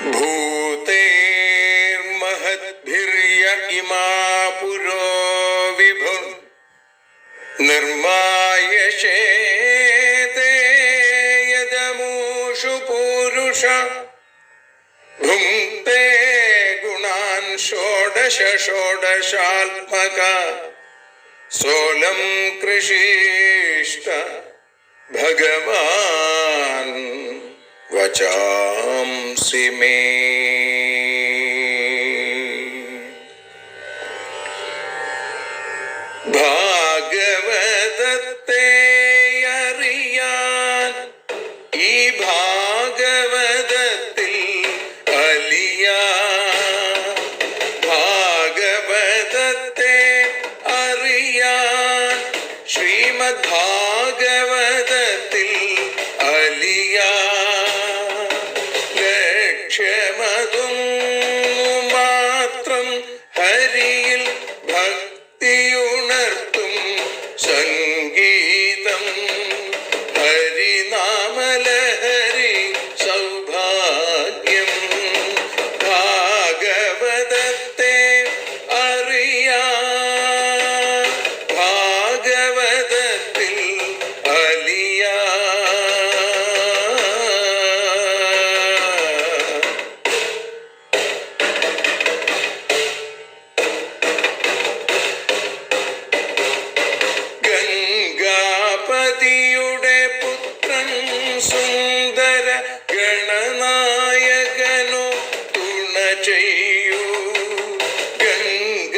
भूतेर्महद्भिर्य इमा पुरो विभुः निर्मायशेते यदमूषु पूरुष भुङ्क्ते गुणान् षोडश षोडशात्मका सोऽलं कृषीष्ट भगवान् वचांसि मे। ഭാഗവതത്തെ അറിയാൻ ഈ ഭാഗവതത്തിൽ അലിയാൻ, ഭാഗവതത്തെ അറിയാൻ ശ്രീമദ് ഭാഗവതത്തിൽ അലിയാൻ, ലക്ഷ്യമതും മാത്രം ഹരിയിൽ ഭക്തിയുണർത്തും സംഗീതം ഹരിനാമലഹരി സൗഭാഗ്യം. ഭാഗവതത്തെ അറിയാൻ ഭാഗവതത്തിൽ അലിയാൻ. ഗംഗാപതിയുടെ പുത്രൻ സുന്ദര ഗണനായകനോ തുണ ചെയ്യൂ.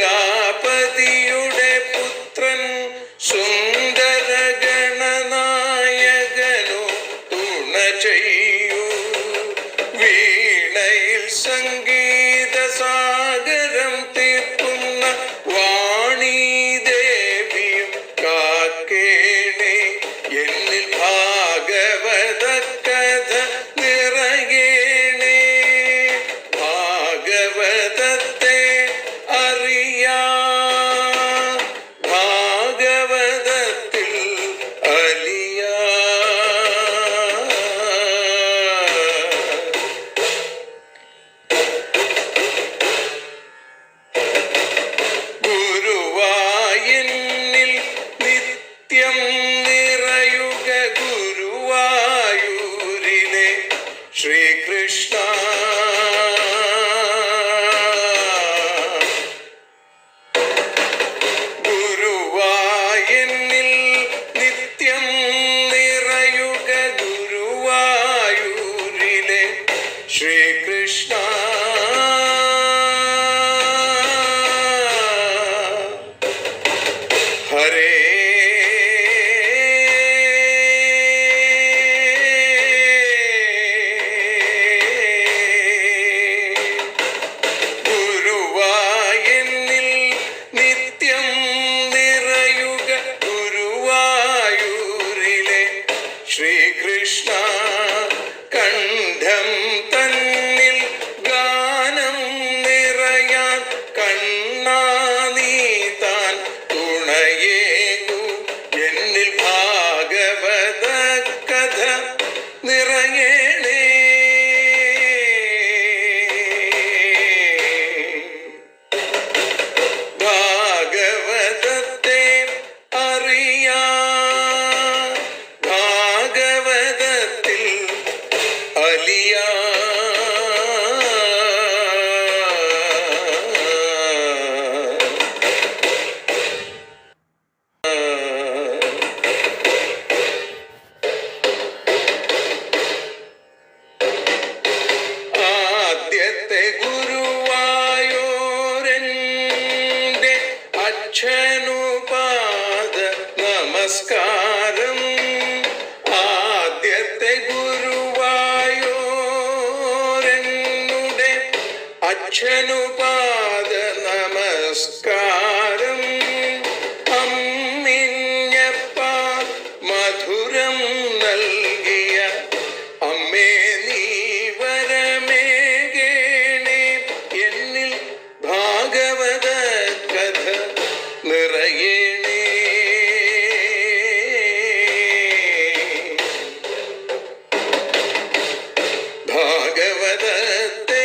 ഗംഗാപതിയുടെ പുത്രൻ സുന്ദര ഗണനായകനോ തുണ ചെയ്യൂ. വീണയിൽ സംഗീത സാഗരം തീർക്കുന്ന വാണീദേവിയും കാക്കേണേ എന്നിൽ ഭാഗവത കഥ നിറയേണേ. ഭാഗവതത്തെ അറിയാൻ ഭാഗവതത്തിൽ അലിയാൻ. ഗുരുവായൂരിൽ നിത്യം നിറയുക ഗുരുവായൂരിലെ ശ്രീകൃഷ്ണ. ഗുരുവായൂരിൽ നിത്യം നിറയുക ഗുരുവായൂരിലെ ശ്രീകൃഷ്ണ. ഹരേ ഗുരുവായൂരിൽ നിത്യം നിറയുക ഗുരുവായൂരിലെ ശ്രീകൃഷ്ണ. കണ്ഠം തന്നിൽ ഗാനം നിറയാൻ കണ്ണാ നീ താൻ തുണയേകു. എന്നിൽ ഭാഗവത കഥ നിറയേണേ. ഭാഗവതത്തെ അറിയാൻ ഭാഗവതത്തിൽ അലിയാൻ. ആദ്യത്തെ ഗുരുവായൂരന്റെ അച്ഛനുപാദ നമസ്കാരം. ആദ്യത്തെ ഗുരുവായൂരനുടെ അച്ഛനുപാദ നമസ്കാരം. അമ്മിഞ്ഞപ്പ മധുരം നൽകിയ അമ്മേ നീ വരമേകേണേ. എന്നിൽ ഭാഗവത കഥ നിറയേണേ. ഭാഗവതത്തെ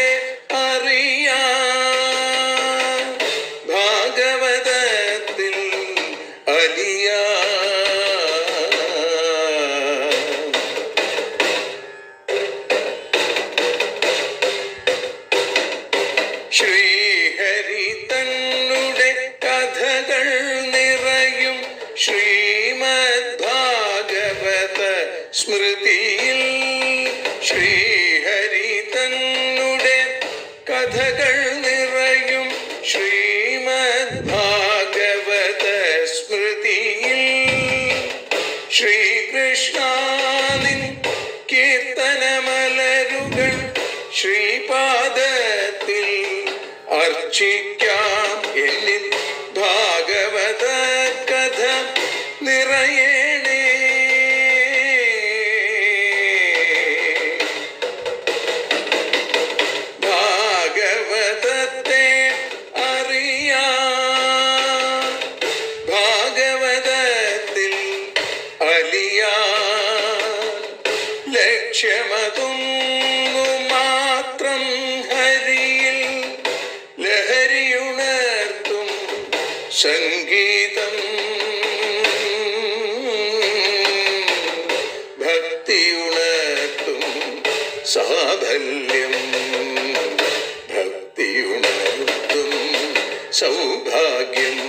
ശ്രീഹരി തന്നുടെ കഥകൾ നിറയും ശ്രീമദ് ഭാഗവത സ്മൃതിയിൽ. ശ്രീഹരി തന്നുടെ കഥകൾ നിറയും ശ്രീമദ് ഭാഗവത സ്മൃതിയിൽ. ശ്രീകൃഷ്ണാനിൻ കീർത്തനമലരുകൾ ശ്രീപാദത്തിൽ അർച്ചിക്കാം. എന്നിൽ ഭാഗവത കഥ നിറയണേ. ഭാഗവതത്തെ അറിയാം, ഭാഗവതത്തിൽ അലിയാൻ. ലക്ഷ്യമതൊന്നു മാത്രം ഹരിയിൽ ലഹരിയുണർത്തും സംഗീതം. ഭക്തിയുണർത്തും സാഫല്യം, ഭക്തിയുണർത്തും സൗഭാഗ്യം.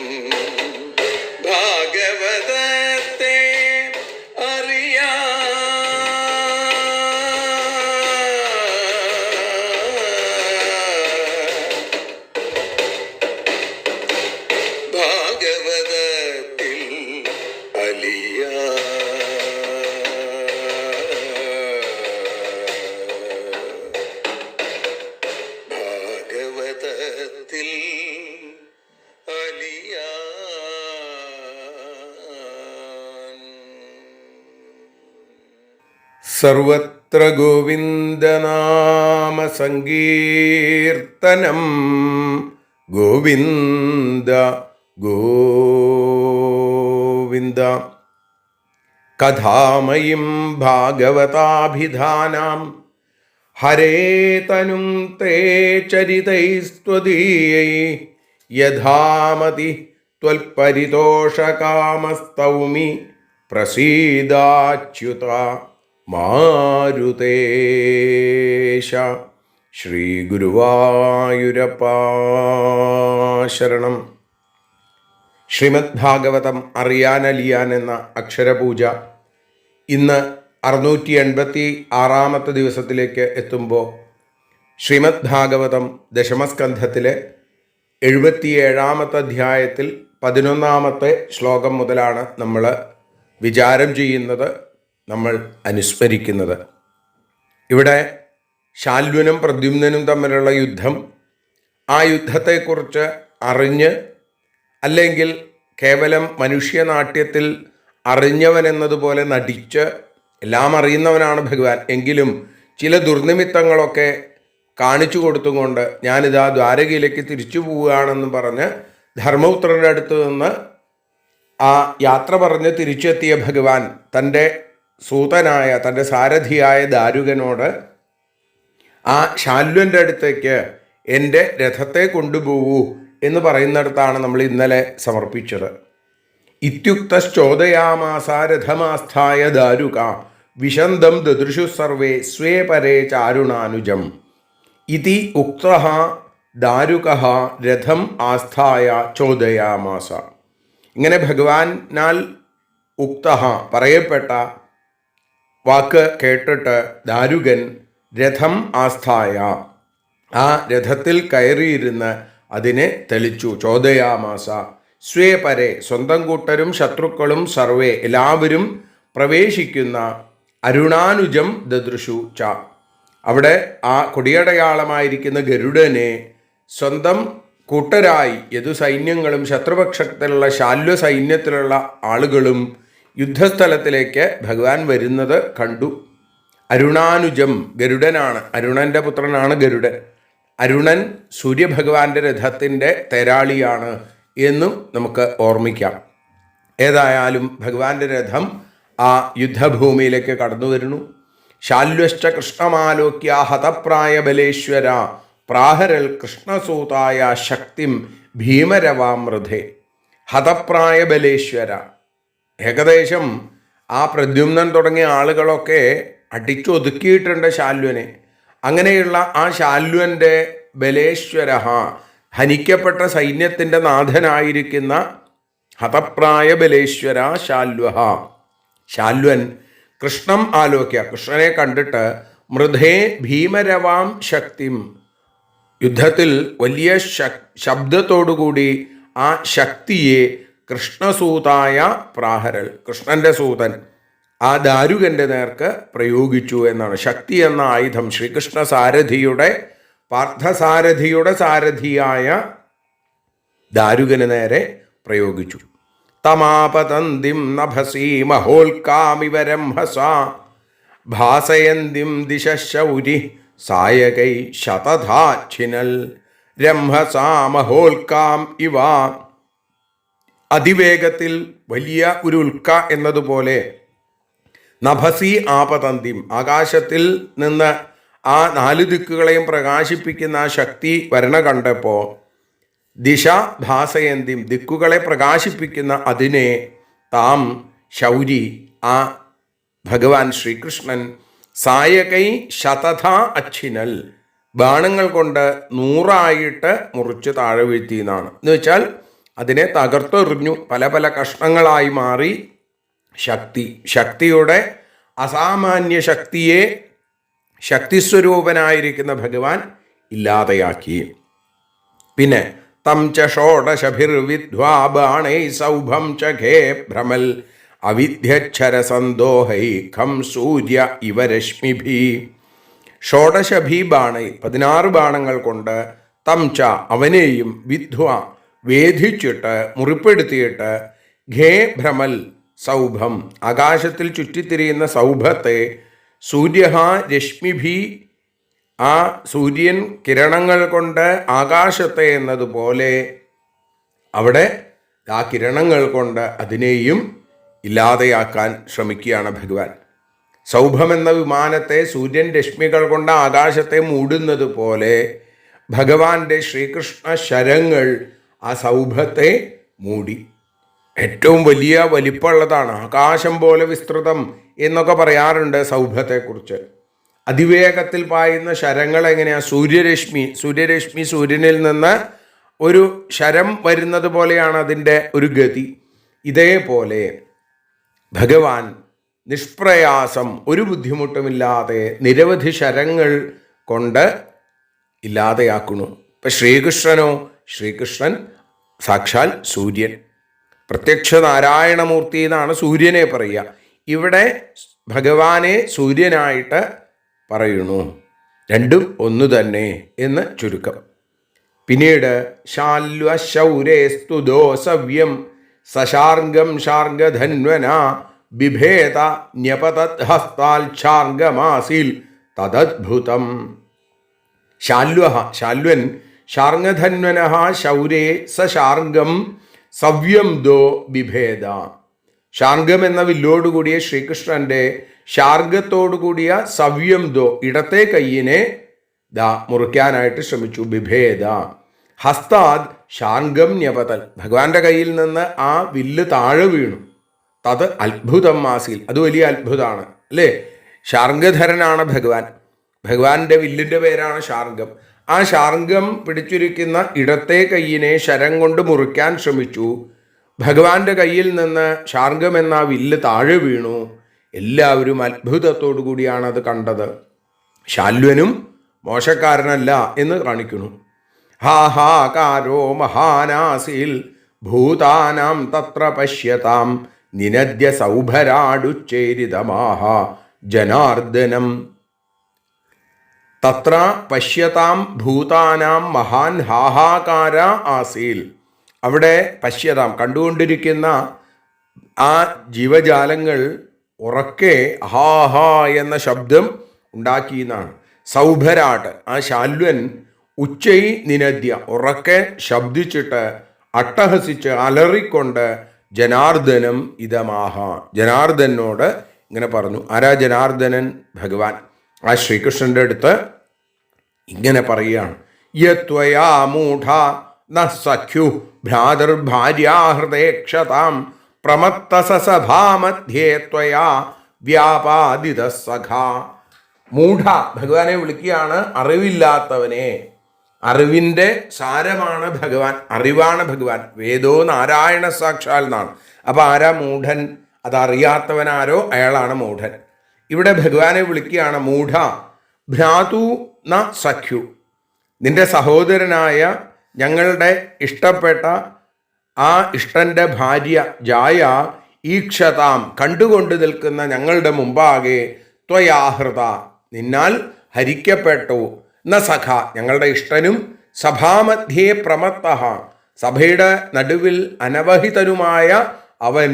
ഭാഗവതത്തെ അറിയാം, ഭാഗവതത്തിൽ അലിയാൻ. ഭാഗവതത്തിൽ അലിയാൻ. സർവത്ര ഗോവിന്ദനാമ സങ്കീർത്തനം. ഗോവിന്ദ ഗോവിന്ദ. കഥാമയിം ഭാഗവതാഭിധാനാം ഹരേ തനും തേ ചരിതൈസ്ത്വദീയൈ യഥാമതി ത്വൽപരിതോഷകാമസ്തൗമി പ്രസീദാച്യുത മാരുതേശ. ശ്രീ ഗുരുവായൂരപ്പ ശരണം. ശ്രീമദ് ഭാഗവതം അറിയാനലിയാൻ എന്ന അക്ഷരപൂജ ഇന്ന് 686 ദിവസത്തിലേക്ക് എത്തുമ്പോൾ ശ്രീമദ് ഭാഗവതം ദശമസ്കന്ധത്തിലെ 77 അധ്യായത്തിൽ 11 ശ്ലോകം മുതലാണ് നമ്മൾ വിചാരം ചെയ്യുന്നത്, നമ്മൾ അനുസ്മരിക്കുന്നത്. ഇവിടെ ശാല്വനും പ്രദ്യുമ്നനും തമ്മിലുള്ള യുദ്ധം, ആ യുദ്ധത്തെക്കുറിച്ച് അറിഞ്ഞ്, അല്ലെങ്കിൽ കേവലം മനുഷ്യനാട്യത്തിൽ അറിഞ്ഞവനെന്നതുപോലെ നടിച്ച്, എല്ലാം അറിയുന്നവനാണ് ഭഗവാൻ, എങ്കിലും ചില ദുർനിമിത്തങ്ങളൊക്കെ കാണിച്ചു കൊടുത്തുകൊണ്ട് ഞാനിതാ ദ്വാരകയിലേക്ക് തിരിച്ചു പോവുകയാണെന്ന് പറഞ്ഞ് ധർമ്മപുത്രരുടെ അടുത്ത് നിന്ന് ആ യാത്ര പറഞ്ഞ് തിരിച്ചെത്തിയ ഭഗവാൻ തൻ്റെ സൂതനായ, തൻ്റെ സാരഥിയായ ദാരുകനോട് ആ ശാല്വൻ്റെ അടുത്തേക്ക് എൻ്റെ രഥത്തെ കൊണ്ടുപോകൂ എന്ന് പറയുന്നിടത്താണ് നമ്മൾ ഇന്നലെ സമർപ്പിച്ചത്. ഇത്യുക്തശ്ചോദയാമാസ രഥമാസ്ഥായ ദാരുക വിശന്തം ദദൃശു സർവേ സ്വേ പരേ ചാരുണാനുജം ഇതി ഉക്തഃ ദാരുകഃ രഥം ആസ്ഥായ ചോദയാമാസ. ഇങ്ങനെ ഭഗവാനാൽ ഉക്തഃ പറയപ്പെട്ട വാക്ക് കേട്ടിട്ട് ദാരുകൻ രഥം ആസ്ഥായ ആ രഥത്തിൽ കയറിയിരുന്ന് അതിനെ തെളിച്ചു. ചോദയാമാസ സ്വേ പരേ സ്വന്തം കൂട്ടരും ശത്രുക്കളും സർവേ എല്ലാവരും പ്രവേശിക്കുന്ന അരുണാനുജം ദദൃശു ച. അവിടെ ആ കൊടിയടയാളമായിരിക്കുന്ന ഗരുഡനെ സ്വന്തം കൂട്ടരായി യദുസൈന്യങ്ങളും ശത്രുപക്ഷത്തിലുള്ള ശാല്വ സൈന്യത്തിലുള്ള ആളുകളും യുദ്ധസ്ഥലത്തിലേക്ക് ഭഗവാൻ വരുന്നത് കണ്ടു. അരുണാനുജം ഗരുഡനാണ്, അരുണൻ്റെ പുത്രനാണ് ഗരുഡൻ. അരുണൻ സൂര്യഭഗവാന്റെ രഥത്തിൻ്റെ തേരാളിയാണ് എന്നും നമുക്ക് ഓർമ്മിക്കാം. ഏതായാലും ഭഗവാന്റെ രഥം ആ യുദ്ധഭൂമിയിലേക്ക് കടന്നു വരുന്നു. ശാല്വശ്ച കൃഷ്ണമാലോക്യ ഹതപ്രായ ബലേശ്വര പ്രാഹരൽ കൃഷ്ണസൂതായ ശക്തിം ഭീമരവാമൃധേ. ഹതപ്രായ ബലേശ്വര, ഏകദേശം ആ പ്രദ്യുമ്നൻ തുടങ്ങിയ ആളുകളൊക്കെ അടിച്ചൊതുക്കിയിട്ടുണ്ട് ശാല്വനെ. അങ്ങനെയുള്ള ആ ശാല്വൻ്റെ ബലേശ്വര, ഹനിക്കപ്പെട്ട സൈന്യത്തിൻ്റെ നാഥനായിരിക്കുന്ന ഹതപ്രായ ബലേശ്വര ശാല്വ. ശാല്വൻ കൃഷ്ണം ആലോക്യ, കൃഷ്ണനെ കണ്ടിട്ട് മൃധേ ഭീമരവാം ശക്തിം, യുദ്ധത്തിൽ വലിയ ശബ്ദത്തോടുകൂടി ആ ശക്തിയെ കൃഷ്ണസൂതായ പ്രാഹരൽ, കൃഷ്ണന്റെ സൂതൻ ആ ദാരുകന്റെ നേർക്ക് പ്രയോഗിച്ചു എന്നാണ്. ശക്തി എന്ന ആയുധം ശ്രീകൃഷ്ണ സാരഥിയുടെ, പാർത്ഥസാരഥിയുടെ സാരഥിയായ ദാരുകന് നേരെ പ്രയോഗിച്ചു. തമാപതന്തിം നഭസീ മഹോൽക്കാമിവരംഹസ ഭാസയന്തിം ദിശശൗരി സായകൈ ശതധാച്ഛിനൽ രംഹസാ മഹോൽക്കാം ഇവ. അതിവേഗത്തിൽ വലിയ ഒരു ഉൽക്ക എന്നതുപോലെ നഭസി ആപതന്തിം, ആകാശത്തിൽ നിന്ന് ആ 4 ദിക്കുകളെയും പ്രകാശിപ്പിക്കുന്ന ആ ശക്തി വരണ കണ്ടപ്പോൾ ദിശ ഭാസയന്തിം, ദിക്കുകളെ പ്രകാശിപ്പിക്കുന്ന അതിനെ താം ശൗരി, ആ ഭഗവാൻ ശ്രീകൃഷ്ണൻ സായകൈ ശതഥ അച്ഛിനൽ, ബാണങ്ങൾ കൊണ്ട് 100 മുറിച്ച് താഴെ വീഴ്ത്തി എന്നാണ്. എന്ന് വെച്ചാൽ അതിനെ തകർത്തെറിഞ്ഞു, പല പല കഷ്ണങ്ങളായി മാറി. ശക്തിയുടെ അസാമാന്യ ശക്തിയെ ശക്തിസ്വരൂപനായിരിക്കുന്ന ഭഗവാൻ ഇല്ലാതെയാക്കി. പിന്നെ തം ച ഷോഡശഭിർവിദ്ധ്വാ ബാണൈ സൗഭം ചഖേ ഭ്രമൽ അവിദ്യക്ഷരസന്തോഹൈ ഖം സൂര്യ ഇവ രശ്മിഭി. ഷോഡശഭി ബാണൈ, 16 ബാണങ്ങൾ കൊണ്ട് തം ച, അവനെയും വിദ്ധ്വ, വേധിച്ചിട്ട് മുറിപ്പെടുത്തിയിട്ട് ഘേ ഭ്രമൽ സൗഭം, ആകാശത്തിൽ ചുറ്റിത്തിരിയുന്ന സൗഭത്തെ സൂര്യ രശ്മിഭി, ആ സൂര്യൻ കിരണങ്ങൾ കൊണ്ട് ആകാശത്തെ എന്നതുപോലെ അവിടെ ആ കിരണങ്ങൾ കൊണ്ട് അതിനെയും ഇല്ലാതെയാക്കാൻ ശ്രമിക്കുകയാണ് ഭഗവാൻ. സൗഭം എന്ന വിമാനത്തെ സൂര്യൻ രശ്മികൾ കൊണ്ട് ആകാശത്തെ മൂടുന്നത് പോലെ ഭഗവാന്റെ ശ്രീകൃഷ്ണ ശരങ്ങൾ ആ സൗഭത്തെ മൂടി. ഏറ്റവും വലിയ വലിപ്പമുള്ളതാണ്, ആകാശം പോലെ വിസ്തൃതം എന്നൊക്കെ പറയാറുണ്ട് സൗഭത്തെക്കുറിച്ച്. അതിവേഗത്തിൽ പായുന്ന ശരങ്ങൾ എങ്ങനെയാണ്? സൂര്യരശ്മി സൂര്യനിൽ നിന്ന് ഒരു ശരം വരുന്നത് പോലെയാണ് അതിൻ്റെ ഒരു ഗതി. ഇതേപോലെ ഭഗവാൻ നിഷ്പ്രയാസം, ഒരു ബുദ്ധിമുട്ടുമില്ലാതെ നിരവധി ശരങ്ങൾ കൊണ്ട് ഇല്ലാതെയാക്കുന്നു. ഇപ്പം ശ്രീകൃഷ്ണനോ, ശ്രീകൃഷ്ണൻ സാക്ഷാൽ സൂര്യൻ, പ്രത്യക്ഷ നാരായണമൂർത്തി എന്നാണ് സൂര്യനെ പറയുക. ഇവിടെ ഭഗവാനെ സൂര്യനായിട്ട് പറയുന്നു. രണ്ടും ഒന്നു തന്നെ എന്ന് ചുരുക്കം. പിന്നീട് ശാല്വശൗരേ സ്തുതോ സവ്യം സശാർഗം ശാർഗധന്വന ബിഭേദ ന്യപതദ്ഹസ്താൽഛാർഗമാസിൽ തദദ്ഭുതം. ശാല്വൻ ശാർഗധന്വന ശൗരേ സശാർഗം സവ്യം ദോ ബിഭേദ. ശാർഗം എന്ന വില്ലോടുകൂടിയ ശ്രീകൃഷ്ണന്റെ ശാർഗത്തോടുകൂടിയ സവ്യം ദോ, ഇടത്തെ കയ്യിനെ മുറിക്കാനായിട്ട് ശ്രമിച്ചു. ബിഭേദ ഹസ്താദ് ശാർഗം ന്യപതൽ, ഭഗവാന്റെ കയ്യിൽ നിന്ന് ആ വില്ല് താഴെ വീണു. തത് അത്ഭുതം ആസിൽ, അത് വലിയ അത്ഭുതമാണ് അല്ലേ. ശാർഗധരനാണ് ഭഗവാൻ, ഭഗവാന്റെ വില്ലിൻ്റെ പേരാണ് ശാർഗം. ആ ശാർഗം പിടിച്ചിരിക്കുന്ന ഇടത്തെ കയ്യിനെ ശരം കൊണ്ട് മുറിക്കാൻ ശ്രമിച്ചു. ഭഗവാന്റെ കയ്യിൽ നിന്ന് ശാർഗം എന്ന വില്ല് താഴെ വീണു. എല്ലാവരും അത്ഭുതത്തോടു കൂടിയാണ് അത് കണ്ടത്. ശാല്വനും മോശക്കാരനല്ല എന്ന് കാണിക്കുന്നു. ഹാഹാകാരോ മഹാനാസിൽ ഭൂതാനാം തത്ര പശ്യതാം നിനദ്യ സൗഭരാടുച്ചേരിതമാഹ ജനാർദ്ദനം. തത്ര പശ്യതാം ഭൂതാനാം മഹാൻ ഹാഹാകാര ആസീൽ. അവിടെ പശ്യതാം, കണ്ടുകൊണ്ടിരിക്കുന്ന ആ ജീവജാലങ്ങൾ ഉറക്കെ ഹാഹാ എന്ന ശബ്ദം ഉണ്ടാക്കിയെന്നാണ്. സൗഭരാട്ട്, ആ ശാല്വൻ ഉച്ചൈ നിനദ്യ, ഉറക്കെ ശബ്ദിച്ചിട്ട് അട്ടഹസിച്ച് അലറിക്കൊണ്ട് ജനാർദ്ദനം ഇതമാഹ, ജനാർദ്ദനോട് ഇങ്ങനെ പറഞ്ഞു. ആരാ ജനാർദ്ദനൻ? ഭഗവാൻ. ആ ശ്രീകൃഷ്ണൻ്റെ അടുത്ത് ഇങ്ങനെ പറയുകയാണ്. യത്വയാ മൂഢ ന സഖ്യു ഭ്രാതർഭാര്യാഹൃദേക്ഷതാം പ്രമത്തസഭാമധ്യേ ത്വയാ വ്യാപാദിത സഖാ. മൂഢ, ഭഗവാനെ വിളിക്കുകയാണ്, അറിവില്ലാത്തവനെ. അറിവിൻ്റെ സാരമാണ് ഭഗവാൻ, അറിവാണ് ഭഗവാൻ. വേദോ നാരായണ സാക്ഷാൽ എന്നാണ്. അപ്പോൾ ആരാ മൂഢൻ? അതറിയാത്തവനാരോ അയാളാണ് മൂഢൻ. ഇവിടെ ഭഗവാനെ വിളിക്കുകയാണ് മൂഢ ഭ്രാതു ന സഖ്യു. നിന്റെ സഹോദരനായ ഞങ്ങളുടെ ഇഷ്ടപ്പെട്ട ആ ഇഷ്ടൻ്റെ ഭാര്യ ജായ ഈക്ഷതാം കണ്ടുകൊണ്ട് നിൽക്കുന്ന ഞങ്ങളുടെ മുമ്പാകെ ത്വയാഹൃത നിന്നാൽ ഹരിക്കപ്പെട്ടു. ന സഖ ഞങ്ങളുടെ ഇഷ്ടനും സഭാമധ്യേ പ്രമത്ത സഭയുടെ നടുവിൽ അനവഹിതനുമായ അവൻ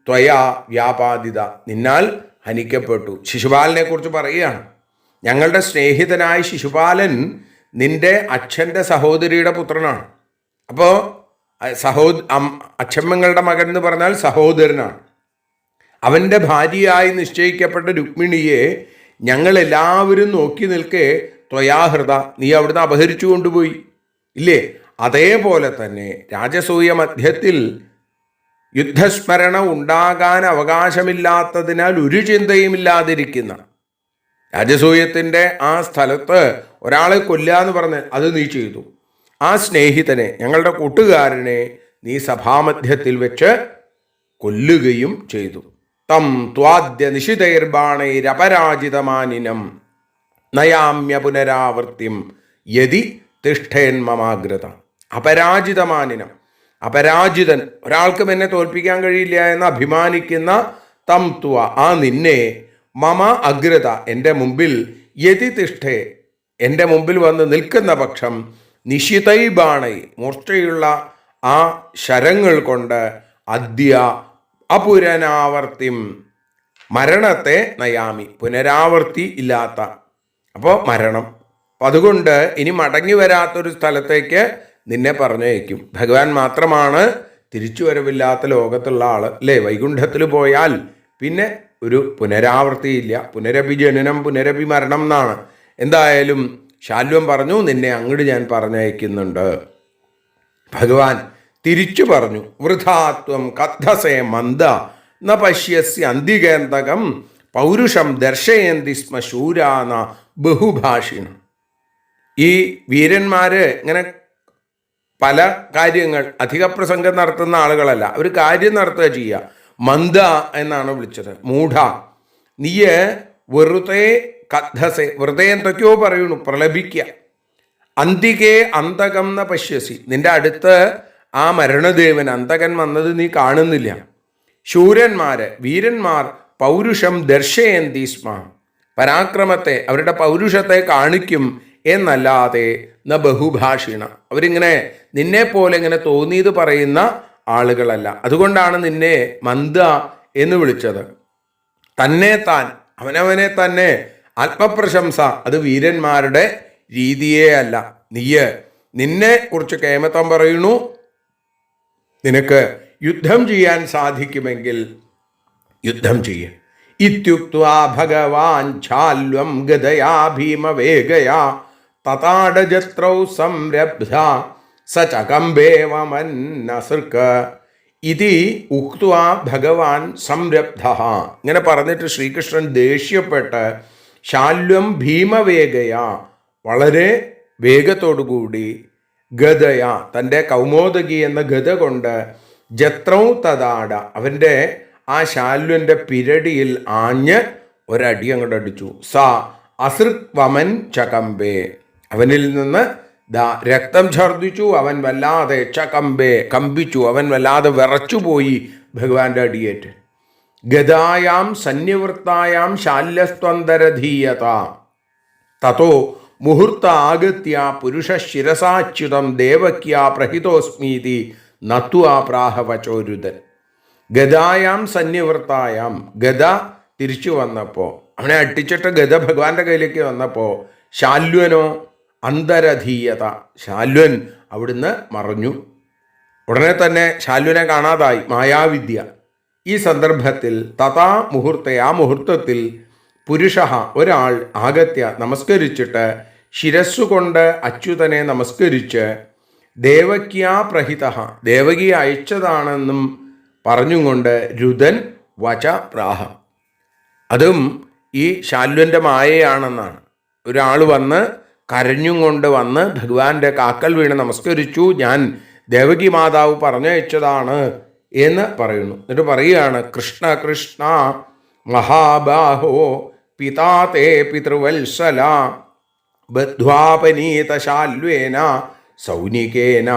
ത്വയാ വ്യാപാദിത നിന്നാൽ ഹനിക്കപ്പെട്ടു. ശിശുപാലനെ കുറിച്ച് പറയുകയാണ്. ഞങ്ങളുടെ സ്നേഹിതനായ ശിശുപാലൻ നിന്റെ അച്ഛൻ്റെ സഹോദരിയുടെ പുത്രനാണ്. അപ്പോൾ അച്ഛമ്മങ്ങളുടെ മകൻ എന്ന് പറഞ്ഞാൽ സഹോദരനാണ്. അവൻ്റെ ഭാര്യയായി നിശ്ചയിക്കപ്പെട്ട രുക്മിണിയെ ഞങ്ങളെല്ലാവരും നോക്കി നിൽക്കെ ത്വയാഹൃത നീ അവിടുന്ന് അപഹരിച്ചു കൊണ്ടുപോയി ഇല്ലേ? അതേപോലെ തന്നെ രാജസൂയ മധ്യത്തിൽ യുദ്ധസ്മരണ ഉണ്ടാകാൻ അവകാശമില്ലാത്തതിനാൽ ഒരു ചിന്തയുമില്ലാതിരിക്കുന്ന രാജസൂയത്തിൻ്റെ ആ സ്ഥലത്ത് ഒരാളെ കൊല്ലുക എന്ന് പറഞ്ഞ് അത് നീ ചെയ്തു. ആ സ്നേഹിതനെ ഞങ്ങളുടെ കൂട്ടുകാരനെ നീ സഭാമധ്യത്തിൽ വെച്ച് കൊല്ലുകയും ചെയ്തു. തം ത്വാദ്യ നിശിതൈർബാണൈരപരാജിതമാനിനം നയാമ്യ പുനരാവൃത്തിം യതി തിഷ്ഠേന്മമാഗ്രത. അപരാജിതമാനിനം, അപരാജിതൻ, ഒരാൾക്കും എന്നെ തോൽപ്പിക്കാൻ കഴിയില്ല എന്ന് അഭിമാനിക്കുന്ന തം ത്വ ആ നിന്നെ മമ അഗ്രത എൻ്റെ മുമ്പിൽ യതി തിഷ്ഠേ എൻ്റെ മുമ്പിൽ വന്ന് നിൽക്കുന്ന പക്ഷം നിശിതൈ ബാണൈ മൂർച്ചയുള്ള ആ ശരങ്ങൾ കൊണ്ട് അദ്യ അപുനരാവർത്തിം മരണത്തെ നയാമി പുനരാവർത്തി ഇല്ലാത്ത അപ്പോൾ മരണം. അപ്പം അതുകൊണ്ട് ഇനി മടങ്ങി വരാത്തൊരു സ്ഥലത്തേക്ക് നിന്നെ പറഞ്ഞയക്കും. ഭഗവാൻ മാത്രമാണ് തിരിച്ചു വരവില്ലാത്ത ലോകത്തുള്ള ആൾ അല്ലേ? വൈകുണ്ഠത്തിൽ പോയാൽ പിന്നെ ഒരു പുനരാവർത്തിയില്ല. പുനരപി ജനനം പുനരപി മരണം എന്നാണ്. എന്തായാലും ശാല്വം പറഞ്ഞു നിന്നെ അങ്ങോട്ട് ഞാൻ പറഞ്ഞയക്കുന്നുണ്ട്. ഭഗവാൻ തിരിച്ചു പറഞ്ഞു വൃഥാത്വം കഥസേ മന്ദ ന പശ്യസ്യ അന്തികേന്തകം പൗരുഷം ദർശയന്തി സ്മ ശൂരാന ബഹുഭാഷിണ. ഈ വീരന്മാർ ഇങ്ങനെ പല കാര്യങ്ങൾ അധിക പ്രസംഗം നടത്തുന്ന ആളുകളല്ല, അവർ കാര്യം നടത്തുക ചെയ്യുക. മന്ദ എന്നാണ് വിളിച്ചത്. മൂഢ നീയ് വെറുതെ കഥസെ വെറുതെ എന്തൊക്കെയോ പറയുന്നു, പ്രലപിക്കുക. അന്തികേ അന്തകം ന പശ്യസി നിന്റെ അടുത്ത് ആ മരണദേവൻ അന്തകൻ വന്നത് നീ കാണുന്നില്ല. ശൂരന്മാര് വീരന്മാർ പൗരുഷം ദർശയന്തി സ്മ പരാക്രമത്തെ അവരുടെ പൗരുഷത്തെ കാണിക്കും എന്നല്ലാതെ ന ബഹുഭാഷിണ അവരിങ്ങനെ നിന്നെപ്പോലെ ഇങ്ങനെ തോന്നിയത് പറയുന്ന ആളുകളല്ല. അതുകൊണ്ടാണ് നിന്നെ മന്ദ എന്ന് വിളിച്ചത്. തന്നെ താൻ അവനവനെ തന്നെ ആത്മപ്രശംസ അത് വീരന്മാരുടെ രീതിയേ അല്ല. നിന്നെ കുറിച്ച് കേമത്തം പറയുന്നു. നിനക്ക് യുദ്ധം ചെയ്യാൻ സാധിക്കുമെങ്കിൽ യുദ്ധം ചെയ്യ. ഇത്യുക്ത്വാ ഭഗവാൻ ഛാല്വം ഗദയാ ഭീമവേഗയാ തതാടജത്രൗ സംരബ്ധ സചകമ്പേവമന്നസൃക ഇതി ഉക്ത്വാ ഭഗവാൻ സംരബ്ധ. ഇങ്ങനെ പറഞ്ഞിട്ട് ശ്രീകൃഷ്ണൻ ദേഷ്യപ്പെട്ട് ശാല്വം ഭീമവേഗയാ വളരെ വേഗത്തോടുകൂടി ഗദയ തൻ്റെ കൗമോദകി എന്ന ഗദ കൊണ്ട് ജത്രൗ തതാട അവൻ്റെ ആ ശാല്വൻ്റെ പിരടിയിൽ ആഞ്ഞ് ഒരടി അങ്ങോട്ട് അടിച്ചു. സാ അസൃക് വമൻ ചകമ്പേ അവനിൽ നിന്ന് രക്തം ഛർദ്ദിച്ചു. അവൻ വല്ലാതെ കമ്പിച്ചു. അവൻ വല്ലാതെ വിറച്ചുപോയി ഭഗവാന്റെ അടിയേറ്റ്. ഗദായാം സന്യവൃത്തായാം ശാല്യസ്ത്വന്തരധീയത തതോ മുഹൂർത്ത ആഗത്യ പുരുഷ ശിരസാച്യുതം ദേവക്യാ പ്രഹിതോസ്മീതി നത്വാ പ്രാഹവചോരുതൻ. ഗദായാം സന്യവൃത്തായാം ഗദ തിരിച്ചു വന്നപ്പോൾ അവനെ അട്ടിച്ചിട്ട് ഗദ ഭഗവാന്റെ കയ്യിലേക്ക് വന്നപ്പോൾ ശാല്വനോ അന്തരധീയത ശാല്വൻ അവിടുന്ന് മറഞ്ഞു. ഉടനെ തന്നെ ശാല്വനെ കാണാതായി. മായാവിദ്യ. ഈ സന്ദർഭത്തിൽ തഥാ മുഹൂർത്തെ ആ മുഹൂർത്തത്തിൽ പുരുഷ ഒരാൾ ആഗത്യ നമസ്കരിച്ചിട്ട് ശിരസ്സുകൊണ്ട് അച്യുതനെ നമസ്കരിച്ച് ദേവക്യാ പ്രഹിത ദേവകി അയച്ചതാണെന്നും പറഞ്ഞും കൊണ്ട് രുദൻ വച പ്രാഹ അതും ഈ ശാല്വൻ്റെ മായയാണെന്നാണ്. ഒരാൾ വന്ന് കരഞ്ഞും കൊണ്ട് വന്ന് ഭഗവാന്റെ കാക്കൽ വീണ് നമസ്കരിച്ചു. ഞാൻ ദേവകി മാതാവ് പറഞ്ഞയച്ചതാണ് എന്ന് പറയുന്നു. എന്നിട്ട് പറയുകയാണ്, കൃഷ്ണ കൃഷ്ണ മഹാബാഹോ പിതാ തേ പിതൃവത്സല ബദ്ധ്വാപനീതശാല്വേന സൗനികേന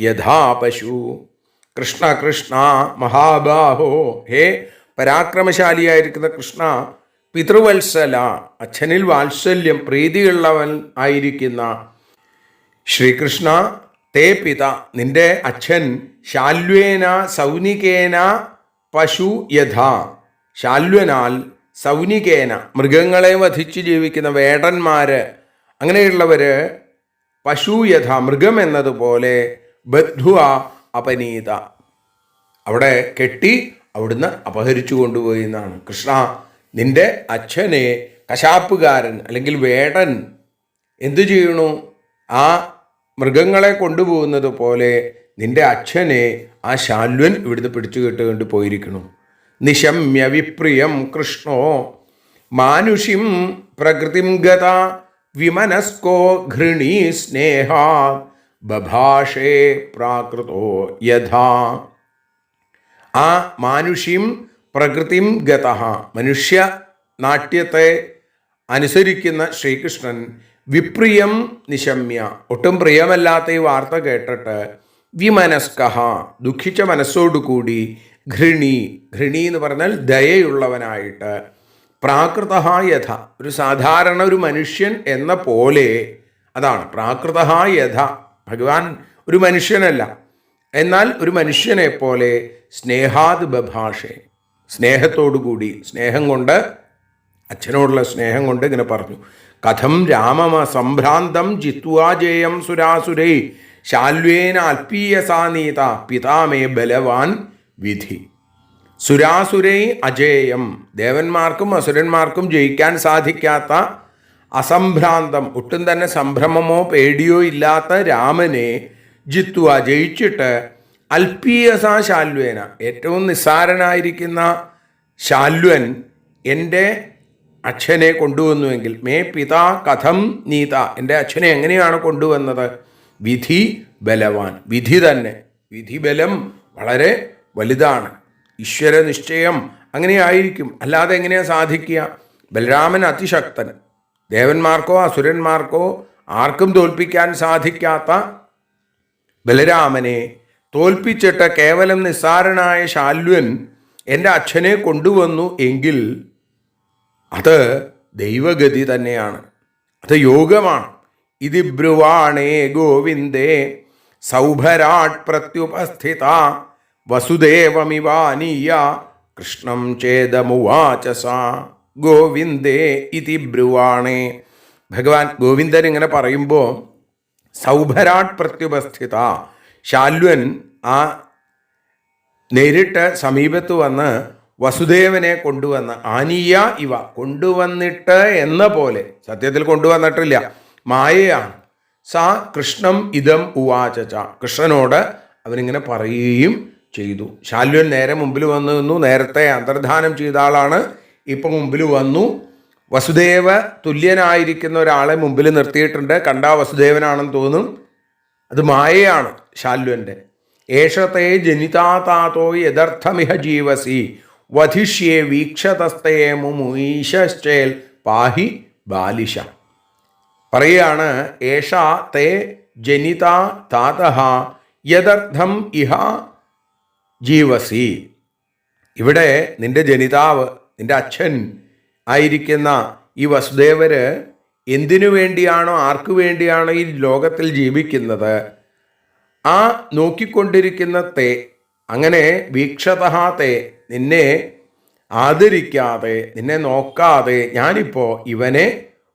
യഥാ പശു. കൃഷ്ണ കൃഷ്ണ മഹാബാഹോ, ഹേ പരാക്രമശാലിയായിരിക്കുന്ന കൃഷ്ണ, പിതൃവത്സല, അച്ഛനിൽ വാത്സല്യം പ്രീതിയുള്ളവൻ ആയിരിക്കുന്ന ശ്രീകൃഷ്ണ, തേ പിത, നിന്റെ അച്ഛൻ, ശാല്വേന സൗനികേന പശു യഥാ, ശാല്വനാൽ സൗനികേന മൃഗങ്ങളെ വധിച്ച് ജീവിക്കുന്ന വേടന്മാര് അങ്ങനെയുള്ളവര്, പശു യഥ മൃഗം എന്നതുപോലെ, ബദ്ധ്വ അപനീത അവിടെ കെട്ടി അവിടുന്ന് അപഹരിച്ചു കൊണ്ടുപോയി എന്നാണ്. കൃഷ്ണ, നിന്റെ അച്ഛനെ കശാപ്പുകാരൻ അല്ലെങ്കിൽ വേടൻ എന്തു ചെയ്യണു? ആ മൃഗങ്ങളെ കൊണ്ടുപോകുന്നത് പോലെ നിന്റെ അച്ഛനെ ആ ശാല്വൻ ഇവിടുന്ന് പിടിച്ചു കെട്ടുകൊണ്ട് പോയിരിക്കണു. നിശമ്യ വിപ്രിയം കൃഷ്ണോ മാനുഷിം പ്രകൃതിം ഗത വിമനസ്കോ ഘൃണീ സ്നേഹാ ബഭാഷേ പ്രാകൃതോ യഥാ. ആ മാനുഷിം പ്രകൃതിം ഗത, മനുഷ്യ നാട്യത്തെ അനുസരിക്കുന്ന ശ്രീകൃഷ്ണൻ വിപ്രിയം നിശമ്യ, ഒട്ടും പ്രിയമല്ലാത്ത ഈ വാർത്ത കേട്ടിട്ട്, വിമനസ്ക, ദുഃഖിച്ച മനസ്സോടുകൂടി, ഘൃണി, ഘൃണി എന്ന് പറഞ്ഞാൽ ദയയുള്ളവനായിട്ട്, പ്രാകൃത യഥ, ഒരു സാധാരണ ഒരു മനുഷ്യൻ എന്ന പോലെ, അതാണ് പ്രാകൃത യഥ. ഭഗവാൻ ഒരു മനുഷ്യനല്ല, എന്നാൽ ഒരു മനുഷ്യനെ പോലെ സ്നേഹാത് ബഭാഷേ, സ്നേഹത്തോടുകൂടി, സ്നേഹം കൊണ്ട്, അച്ഛനോടുള്ള സ്നേഹം കൊണ്ട് ഇങ്ങനെ പറഞ്ഞു. കഥം രാമമ സംഭ്രാന്തം ജിത്വാജേയം സുരാസുരൈ ശാല്വേന അൽപീയസാനീത പിതാമേ ബലവാൻ വിധി. സുരാസുരൈ അജേയം, ദേവന്മാർക്കും അസുരന്മാർക്കും ജയിക്കാൻ സാധിക്കാത്ത അസംഭ്രാന്തം, ഒട്ടും തന്നെ സംഭ്രമമോ പേടിയോ ഇല്ലാത്ത രാമനെ ജിത്വ, ജയിച്ചിട്ട്, അൽപീയസ ശാല്വേന, ഏറ്റവും നിസ്സാരനായിരിക്കുന്ന ശാല്വൻ എൻ്റെ അച്ഛനെ കൊണ്ടുവന്നുവെങ്കിൽ, മേ പിതാ കഥം നീത, എൻ്റെ അച്ഛനെ എങ്ങനെയാണ് കൊണ്ടുവന്നത്? വിധി ബലവാൻ, വിധി തന്നെ, വിധിബലം വളരെ വലുതാണ്, ഈശ്വര നിശ്ചയം അങ്ങനെയായിരിക്കും, അല്ലാതെ എങ്ങനെയാണ് സാധിക്കുക? ബലരാമൻ അതിശക്തൻ, ദേവന്മാർക്കോ അസുരന്മാർക്കോ ആർക്കും തോൽപ്പിക്കാൻ സാധിക്കാത്ത ബലരാമനെ തോൽപ്പിച്ചിട്ട് കേവലം നിസ്സാരനായ ശാല്വൻ എൻ്റെ അച്ഛനെ കൊണ്ടുവന്നു എങ്കിൽ അത് ദൈവഗതി തന്നെയാണ്, അത് യോഗമാണ്. ഇതി ബ്രുവാണേ ഗോവിന്ദേ സൗഭരാട് പ്രത്യുപസ്ഥിത വസുദേവമിവാനീയ കൃഷ്ണം ചേദമുവാചസ. ഗോവിന്ദേ ഇതി ബ്രുവാണേ, ഭഗവാൻ ഗോവിന്ദൻ ഇങ്ങനെ പറയുമ്പോൾ, സൗഭരാട് പ്രത്യുപസ്ഥിത, ശാല്വൻ ആ നേരിട്ട് സമീപത്ത് വന്ന് വസുദേവനെ കൊണ്ടുവന്ന്, ആനീയ ഇവ, കൊണ്ടുവന്നിട്ട് എന്ന പോലെ, സത്യത്തിൽ കൊണ്ടുവന്നിട്ടില്ല, മായയാണ്. സാ കൃഷ്ണം ഇതം ഉവാച, കൃഷ്ണനോട് അവനിങ്ങനെ പറയുകയും ചെയ്തു. ശാല്വൻ നേരെ മുമ്പിൽ വന്നു നിന്നു, നേരത്തെ അന്തർധാനം ചെയ്ത ആളാണ്, ഇപ്പം മുമ്പിൽ വന്നു. വസുദേവ തുല്യനായിരിക്കുന്ന ഒരാളെ മുമ്പിൽ നിർത്തിയിട്ടുണ്ട്, കണ്ടാ വസുദേവനാണെന്ന് തോന്നും, അത് മായയാണ് ശാല്വൻ്റെ. ഏഷത്തെ ജനിതാതാതോ യഥർത്ഥമിഹ ജീവസി വധിഷ്യേ വീക്ഷതസ്തേ മുമീശ്ചേൽ പാഹി ബാലിശ. പറയുകയാണ്, ഏഷ തേ ജനിത താതഃ യഥർത്ഥം ഇഹ ജീവസി. ഇവിടെ നിന്റെ ജനിതാവ്, നിന്റെ അച്ഛൻ ആയിരിക്കുന്ന ഈ വസുദേവര് എന്തിനു വേണ്ടിയാണോ ആർക്കു വേണ്ടിയാണോ ഈ ലോകത്തിൽ ജീവിക്കുന്നത്, ആ നോക്കിക്കൊണ്ടിരിക്കുന്ന തേ, അങ്ങനെ വീക്ഷതഃ തേ, നിന്നെ ആദരിക്കാതെ, നിന്നെ നോക്കാതെ ഞാനിപ്പോൾ ഇവനെ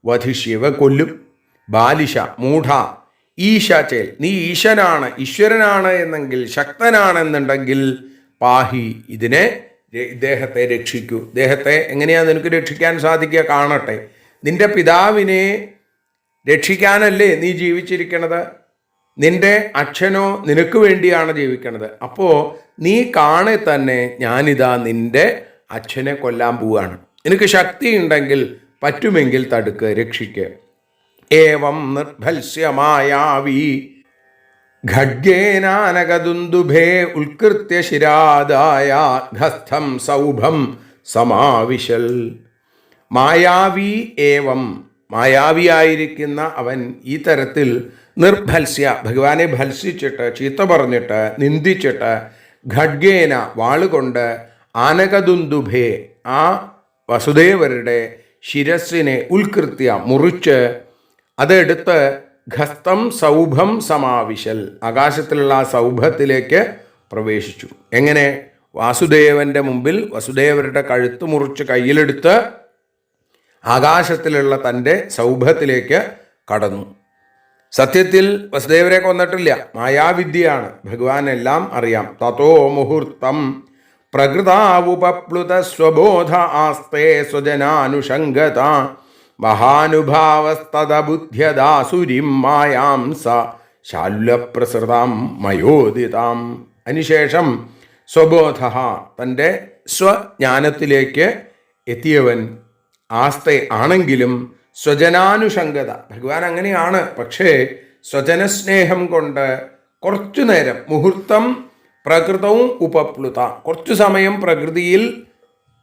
വധിഷ്യ, കൊല്ലും. ബാലിശ, മൂഢ, ഈശ ചേൽ, നീ ഈശനാണ്, ഈശ്വരനാണ് എന്നെങ്കിൽ, ശക്തനാണെന്നുണ്ടെങ്കിൽ, പാഹി, ഇദ്ദേഹത്തെ രക്ഷിക്കൂ. ഇദ്ദേഹത്തെ എങ്ങനെയാണ് നിനക്ക് രക്ഷിക്കാൻ സാധിക്കുക? കാണട്ടെ. നിന്റെ പിതാവിനെ രക്ഷിക്കാനല്ലേ നീ ജീവിച്ചിരിക്കണത്? നിന്റെ അച്ഛനോ നിനക്ക് വേണ്ടിയാണ് ജീവിക്കണത്. അപ്പോൾ നീ കാണെ തന്നെ ഞാനിതാ നിന്റെ അച്ഛനെ കൊല്ലാൻ പോവുകയാണ്. നിനക്ക് ശക്തി ഉണ്ടെങ്കിൽ, പറ്റുമെങ്കിൽ തടുക്ക്, രക്ഷിക്കുക. ഏവം നിർഭത്സ്യമായാവി ഖഡ്ഗേനാനകദുന്ദുഭേ ഉത്കൃത്യ ശിരാദായ ഘസ്ഥം സൗഭം സമാവിശൽ. മായാവി ഏവം, മായാവിയായിരിക്കുന്ന അവൻ ഈ തരത്തിൽ നിർഭത്സ്യ, ഭഗവാനെ ഭത്സിച്ചിട്ട്, ചീത്ത പറഞ്ഞിട്ട്, നിന്ദിച്ചിട്ട്, ഖഡ്ഗേന, വാളുകൊണ്ട്, ആനകദുന്ദുഭേ, ആ വസുദേവരുടെ ശിരസ്സിനെ ഉത്കൃത്യ, മുറിച്ച് അതെടുത്ത് ഘസ്തം സൗഭം സമാവിശൽ, ആകാശത്തിലുള്ള ആ സൗഭത്തിലേക്ക് പ്രവേശിച്ചു. എങ്ങനെ? വാസുദേവൻ്റെ മുമ്പിൽ വസുദേവരുടെ കഴുത്ത് മുറിച്ച് കയ്യിലെടുത്ത് ആകാശത്തിലുള്ള തൻ്റെ സൗഭത്തിലേക്ക് കടന്നു. സത്യത്തിൽ വസുദേവരെ കൊന്നിട്ടില്ല, മായാവിദ്യയാണ്. ഭഗവാൻ എല്ലാം അറിയാം. തതോ മുഹൂർത്തം പ്രകൃതാവുപപ്ലുത സ്വബോധ ആസ്തേ സ്വജനാനുഷംഗത മഹാനുഭാവസ്തദബുദ്ധ്യദാസുരിം മായാം സ ശാല്യപ്രസൃതാം മയോദിതാം. അതിനുശേഷം സ്വബോധ, തൻ്റെ സ്വജ്ഞാനത്തിലേക്ക് എത്തിയവൻ, ആസ്തേ, ആണെങ്കിലും സ്വജനാനുഷംഗത, ഭഗവാൻ അങ്ങനെയാണ്, പക്ഷേ സ്വജനസ്നേഹം കൊണ്ട് കുറച്ചു നേരം, മുഹൂർത്തം പ്രകൃതവും ഉപപ്ലുത, കുറച്ചു സമയം പ്രകൃതിയിൽ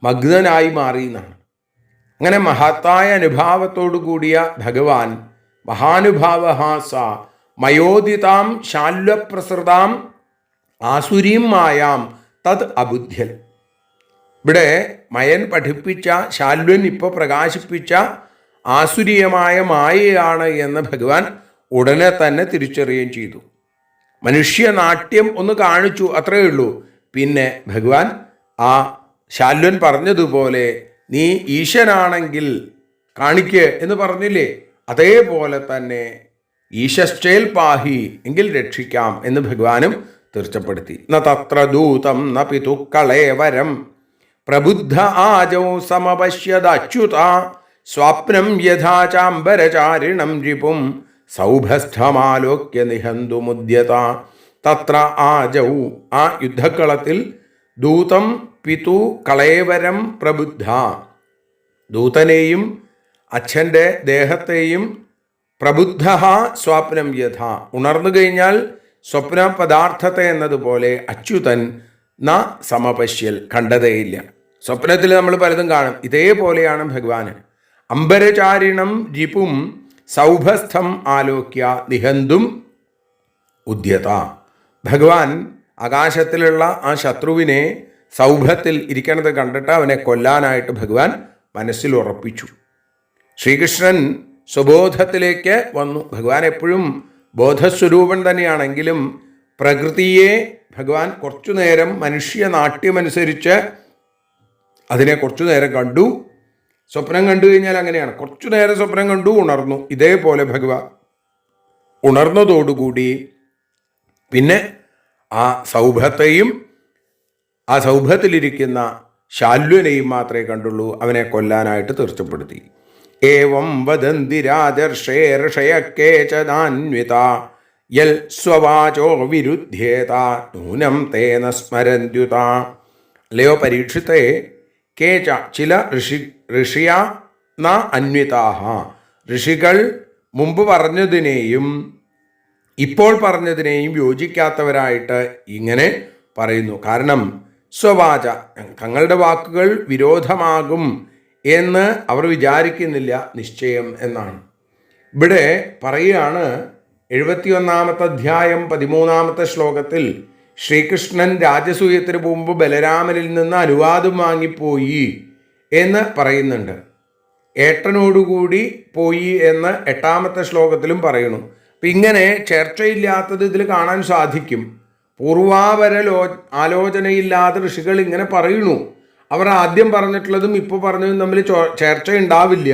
മഗ്നനായി മാറി എന്നാണ്. അങ്ങനെ മഹത്തായ അനുഭാവത്തോടു കൂടിയ ഭഗവാൻ, മഹാനുഭാവ സ മയോദിതാം ശാല്വപ്രസൃതാം ആസുരീം മായാം തത് അബുദ്ധ്യൽ. ഇവിടെ മയൻ പഠിപ്പിച്ച, ശാല്വൻ ഇപ്പോൾ പ്രകാശിപ്പിച്ച ആസുരീയമായ മായയാണ് എന്ന് ഭഗവാൻ ഉടനെ തന്നെ തിരിച്ചറിയുകയും ചെയ്തു. മനുഷ്യനാട്യം ഒന്ന് കാണിച്ചു, അത്രയേ ഉള്ളൂ. പിന്നെ ഭഗവാൻ ആ ശാല്വൻ പറഞ്ഞതുപോലെ നീ ഈശനാണെങ്കിൽ കാണിക്ക് എന്ന് പറഞ്ഞില്ലേ, അതേപോലെ തന്നെ ഈശശ്ചേൽ പാഹി, എങ്കിൽ രക്ഷിക്കാം എന്ന് ഭഗവാനും തീർച്ചപ്പെടുത്തി. ന തത്ര ദൂതം ന പിതുക്കളേവരം പ്രബുദ്ധ ആജൗ സമപശ്യദച്യുത സ്വാപ്നം യഥാ ചാംബരചാരിണം രിപും സൗഭസ്ഥമാലോക്യ നിഹന്തുമുദ്യത. തത്ര ആജൗ, ആ യുദ്ധക്കളത്തിൽ, ദൂതം പിതു കളേവരം പ്രബുദ്ധ, ദൂതനെയും അച്ഛൻ്റെ ദേഹത്തെയും, പ്രബുദ്ധ സ്വാപ്നം യഥ, ഉണർന്നു കഴിഞ്ഞാൽ സ്വപ്ന പദാർത്ഥത്തെ എന്നതുപോലെ അച്യുതൻ ന സമപശ്യൽ, കണ്ടതേയില്ല. സ്വപ്നത്തിൽ നമ്മൾ പലതും കാണും, ഇതേപോലെയാണ് ഭഗവാന്. അംബരചാരിണം രിപും സൗഭസ്ഥം ആലോക്യ നിഹന്തും ഉദ്യത. ഭഗവാൻ ആകാശത്തിലുള്ള ആ ശത്രുവിനെ സൗഭത്തിൽ ഇരിക്കണത് കണ്ടിട്ട് അവനെ കൊല്ലാനായിട്ട് ഭഗവാൻ മനസ്സിൽ ഉറപ്പിച്ചു. ശ്രീകൃഷ്ണൻ സ്വബോധത്തിലേക്ക് വന്നു. ഭഗവാൻ എപ്പോഴും ബോധസ്വരൂപൻ തന്നെയാണെങ്കിലും പ്രകൃതിയെ ഭഗവാൻ കുറച്ചു നേരം മനുഷ്യനാട്യമനുസരിച്ച് അതിനെ കുറച്ചു നേരം കണ്ടു. സ്വപ്നം കണ്ടു കഴിഞ്ഞാൽ അങ്ങനെയാണ്, കുറച്ചു നേരം സ്വപ്നം കണ്ടു, ഉണർന്നു. ഇതേപോലെ ഭഗവാൻ ഉണർന്നതോടുകൂടി പിന്നെ ആ സൗഭത്തെയും ആ സൗഭത്തിലിരിക്കുന്ന ശാല്വനെയും മാത്രമേ കണ്ടുള്ളൂ. അവനെ കൊല്ലാനായിട്ട് തീർച്ചപ്പെടുത്തി. ഏവം വദന്തി രാജർഷേ ഋഷയക്കേചനാന്വിത യൽ സ്വവാചോ വിരുദ്ധ്യേത നൂനം തേന സ്മരന്ത്യുത. അല്ലയോ പരീക്ഷിത്തെ, കേച, ചില ഋഷിയ ന അന്വിതാഹ, ഋഷികൾ മുമ്പ് പറഞ്ഞതിനെയും ഇപ്പോൾ പറഞ്ഞതിനെയും യോജിക്കാത്തവരായിട്ട് ഇങ്ങനെ പറയുന്നു. കാരണം സ്വവാച, തങ്ങളുടെ വാക്കുകൾ വിരോധമാകും എന്ന് അവർ വിചാരിക്കുന്നില്ല നിശ്ചയം എന്നാണ്. ഇവിടെ പറയുകയാണ് 71 അധ്യായം 13 ശ്ലോകത്തിൽ ശ്രീകൃഷ്ണൻ രാജസൂയത്തിന് മുമ്പ് ബലരാമനിൽ നിന്ന് അനുവാദം വാങ്ങിപ്പോയി എന്ന് പറയുന്നുണ്ട്. ഏട്ടനോടുകൂടി പോയി എന്ന് 8 ശ്ലോകത്തിലും പറയുന്നു. അപ്പം ഇങ്ങനെ ചർച്ചയില്ലാത്തത് ഇതിൽ കാണാൻ സാധിക്കും. പൂർവാപര ആലോചനയില്ലാത്ത ഋഷികൾ ഇങ്ങനെ പറയുന്നു. അവർ ആദ്യം പറഞ്ഞിട്ടുള്ളതും ഇപ്പോൾ പറഞ്ഞതും തമ്മിൽ ചർച്ച ഉണ്ടാവില്ല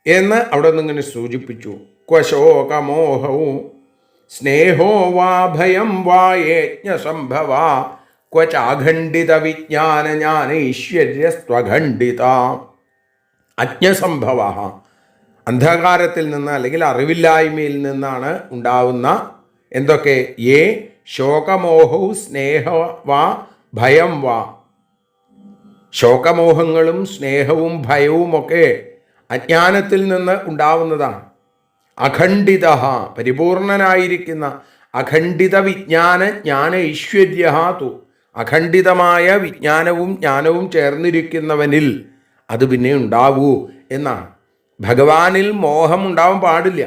എന്ന് അവിടെ നിന്നിങ്ങനെ സൂചിപ്പിച്ചു. ക്വശോകമോഹവും സ്നേഹോ വാ ഭയം വാ യജ്ഞസംഭവ ക്വചാഖണ്ഡിത വിജ്ഞാന ജ്ഞാനൈശ്വര്യസ്വഖണ്ഡിത. അജ്ഞസംഭവ, അന്ധകാരത്തിൽ നിന്ന് അല്ലെങ്കിൽ അറിവില്ലായ്മയിൽ നിന്നാണ് ഉണ്ടാവുന്ന എന്തൊക്കെ? യേ ശോകമോഹവും സ്നേഹ വാ ഭയം വാ. ശോകമോഹങ്ങളും സ്നേഹവും ഭയവും ഒക്കെ അജ്ഞാനത്തിൽ നിന്ന് ഉണ്ടാവുന്നതാണ്. അഖണ്ഡിത, പരിപൂർണനായിരിക്കുന്ന അഖണ്ഡിത വിജ്ഞാന ജ്ഞാന ഐശ്വര്യ തു, അഖണ്ഡിതമായ വിജ്ഞാനവും ജ്ഞാനവും ചേർന്നിരിക്കുന്നവനിൽ അത് പിന്നെ ഉണ്ടാവൂ എന്നാണ്. ഭഗവാനിൽ മോഹം ഉണ്ടാവാൻ പാടില്ല.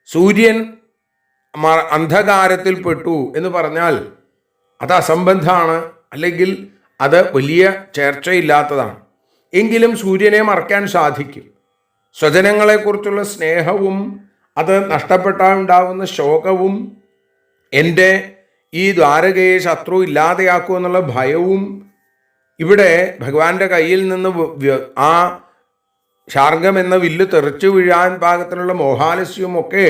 സൂര്യൻ അന്ധകാരത്തിൽ പെട്ടു എന്ന് പറഞ്ഞാൽ അത് അസംബന്ധമാണ്, അല്ലെങ്കിൽ അത് വലിയ ചേർച്ചയില്ലാത്തതാണ്. എങ്കിലും സൂര്യനെ മറക്കാൻ സാധിക്കും. സ്വജനങ്ങളെക്കുറിച്ചുള്ള സ്നേഹവും അത് നഷ്ടപ്പെട്ടാൽ ഉണ്ടാകുന്ന ശോകവും എൻ്റെ ഈ ദ്വാരകയെ ശത്രു ഇല്ലാതെയാക്കുമെന്നുള്ള ഭയവും ഇവിടെ ഭഗവാന്റെ കയ്യിൽ നിന്ന് ആ ശാർഗം എന്ന വില്ല് തെറിച്ചു വീഴാൻ പാകത്തിനുള്ള മോഹാലസ്യവും ഒക്കെ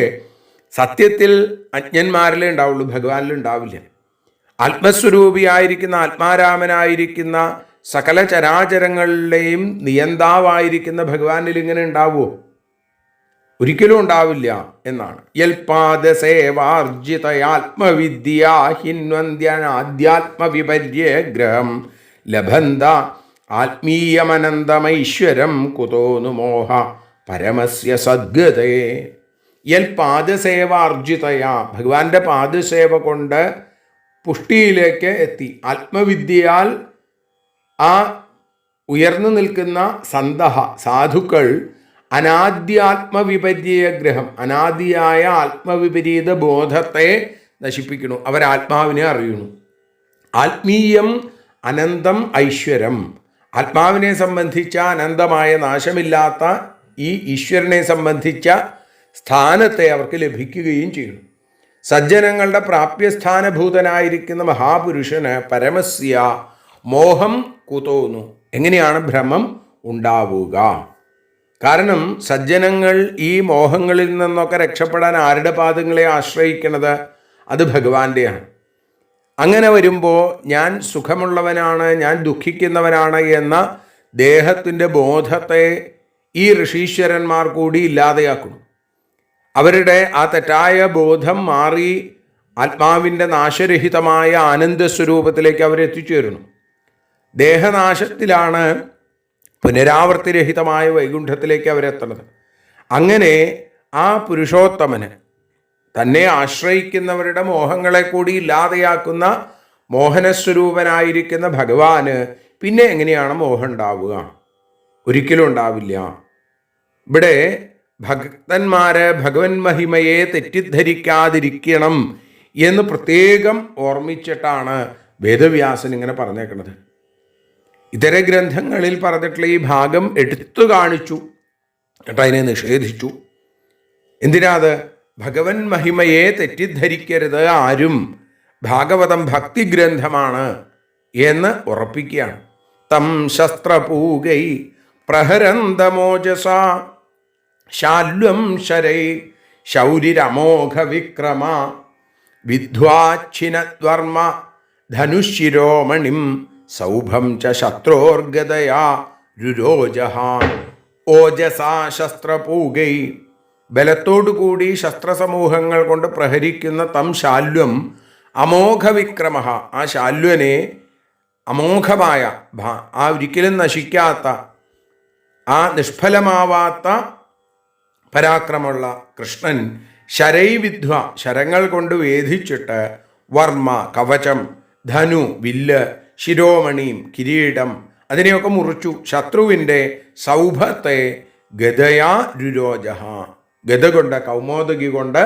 സത്യത്തിൽ അജ്ഞന്മാരിലേ ഉണ്ടാവുള്ളൂ, ഭഗവാനിൽ ഉണ്ടാവില്ല. ആത്മസ്വരൂപിയായിരിക്കുന്ന ആത്മാരാമനായിരിക്കുന്ന സകല ചരാചരങ്ങളിലെയും നിയന്താവായിരിക്കുന്ന ഭഗവാനിൽ ഇങ്ങനെ ഉണ്ടാവുമോ? ഒരിക്കലും ഉണ്ടാവില്ല എന്നാണ്. യൽപാദസേവാർജിതയാത്മവിദ്യാ ഹിന്വന്ധ്യനാധ്യാത്മവിപര്യഗ്രഹം ലഭന്ത ആത്മീയമനന്തമൈശ്വരം കുതോനു മോഹ പരമസ്യ സദ്ഗതേ. യൽപാദസേവാർജിതയാ, ഭഗവാന്റെ പാദസേവ കൊണ്ട് പുഷ്ടിയിലേക്ക് എത്തി. ആത്മവിദ്യയാൽ ആ ഉയർന്നു നിൽക്കുന്ന സന്തഹ സാധുക്കൾ അനാദ്യാത്മവിപര്യഗ്രഹം, അനാദിയായ ആത്മവിപരീത ബോധത്തെ നശിപ്പിക്കുന്നു. അവരാത്മാവിനെ അറിയണു. ആത്മീയം അനന്തം ഐശ്വരം, ആത്മാവിനെ സംബന്ധിച്ച അനന്തമായ നാശമില്ലാത്ത ഈ ഈശ്വരനെ സംബന്ധിച്ച സ്ഥാനത്തെ അവർക്ക് ലഭിക്കുകയും ചെയ്യുന്നു. സജ്ജനങ്ങളുടെ പ്രാപ്യസ്ഥാനഭൂതനായിരിക്കുന്ന മഹാപുരുഷന് പരമസ്യ മോഹം കുതോന്നു, എങ്ങനെയാണ് ഭ്രമം ഉണ്ടാവുക? കാരണം സജ്ജനങ്ങൾ ഈ മോഹങ്ങളിൽ നിന്നൊക്കെ രക്ഷപ്പെടാൻ ആരുടെ പാദങ്ങളെ ആശ്രയിക്കുന്നത്? അത് ഭഗവാന്റെയാണ്. അങ്ങനെ വരുമ്പോൾ ഞാൻ സുഖമുള്ളവനാണ്, ഞാൻ ദുഃഖിക്കുന്നവനാണ് എന്ന ദേഹത്തിൻ്റെ ബോധത്തെ ഈ ഋഷീശ്വരന്മാർ കൂടി ഇല്ലാതെയാക്കുന്നു. അവരുടെ ആ തെറ്റായ ബോധം മാറി ആത്മാവിൻ്റെ നാശരഹിതമായ ആനന്ദസ്വരൂപത്തിലേക്ക് അവരെത്തിച്ചേരുന്നു. ദേഹനാശത്തിലാണ് പുനരാവർത്തിരഹിതമായ വൈകുണ്ഠത്തിലേക്ക് അവരെത്തുന്നത്. അങ്ങനെ ആ പുരുഷോത്തമന് തന്നെ ആശ്രയിക്കുന്നവരുടെ മോഹങ്ങളെ കൂടി ഇല്ലാതെയാക്കുന്ന മോഹനസ്വരൂപനായിരിക്കുന്ന ഭഗവാന് പിന്നെ എങ്ങനെയാണ് മോഹം ഉണ്ടാവുക? ഒരിക്കലും ഉണ്ടാവില്ല. ഇവിടെ ഭക്തന്മാര് ഭഗവൻ മഹിമയെ തെറ്റിദ്ധരിക്കാതിരിക്കണം എന്ന് പ്രത്യേകം ഓർമ്മിച്ചിട്ടാണ് വേദവ്യാസൻ ഇങ്ങനെ പറഞ്ഞേക്കുന്നത്. ഇതര ഗ്രന്ഥങ്ങളിൽ പറഞ്ഞിട്ടുള്ള ഈ ഭാഗം എടുത്തു കാണിച്ചു, എന്നിട്ട് അതിനെ നിഷേധിച്ചു. എന്തിനാത്? ഭഗവൻ മഹിമയെ തെറ്റിദ്ധരിക്കരുത് ആരും, ഭാഗവതം ഭക്തിഗ്രന്ഥമാണ് എന്ന് ഉറപ്പിക്കുകയാണ്. തം ശസ്ത്രപൂകൈ പ്രഹരന്തമോജസ ശാല്വം ശരൈ ശൗരിരമോഘ വിക്രമ വിദ്വാച്ഛിനദ്വർമ്മ ധനുശിരോമണിം സൗഭം ച ശത്രോർഗതയാ രുരോജഹ. ഓജസാ ശസ്ത്രപൂകൈ, ബലത്തോടുകൂടി ശസ്ത്രസമൂഹങ്ങൾ കൊണ്ട് പ്രഹരിക്കുന്ന തം ശാല്വം അമോഘ വിക്രമ, ആ ശാല്വനെ അമോഘമായ ആ ഒരിക്കലും നശിക്കാത്ത ആ നിഷ്ഫലമാവാത്ത പരാക്രമമുള്ള കൃഷ്ണൻ ശരൈവിധ്വ, ശരങ്ങൾ കൊണ്ട് വേധിച്ചിട്ട് വർമ്മ കവചം, ധനു വില്ല്, ശിരോമണിയും കിരീടം അതിനെയൊക്കെ മുറിച്ചു. ശത്രുവിൻ്റെ സൗഭത്തെ ഗദയാ രുരോജഹ, ഗദ കൊണ്ട് കൗമോദകി കൊണ്ട്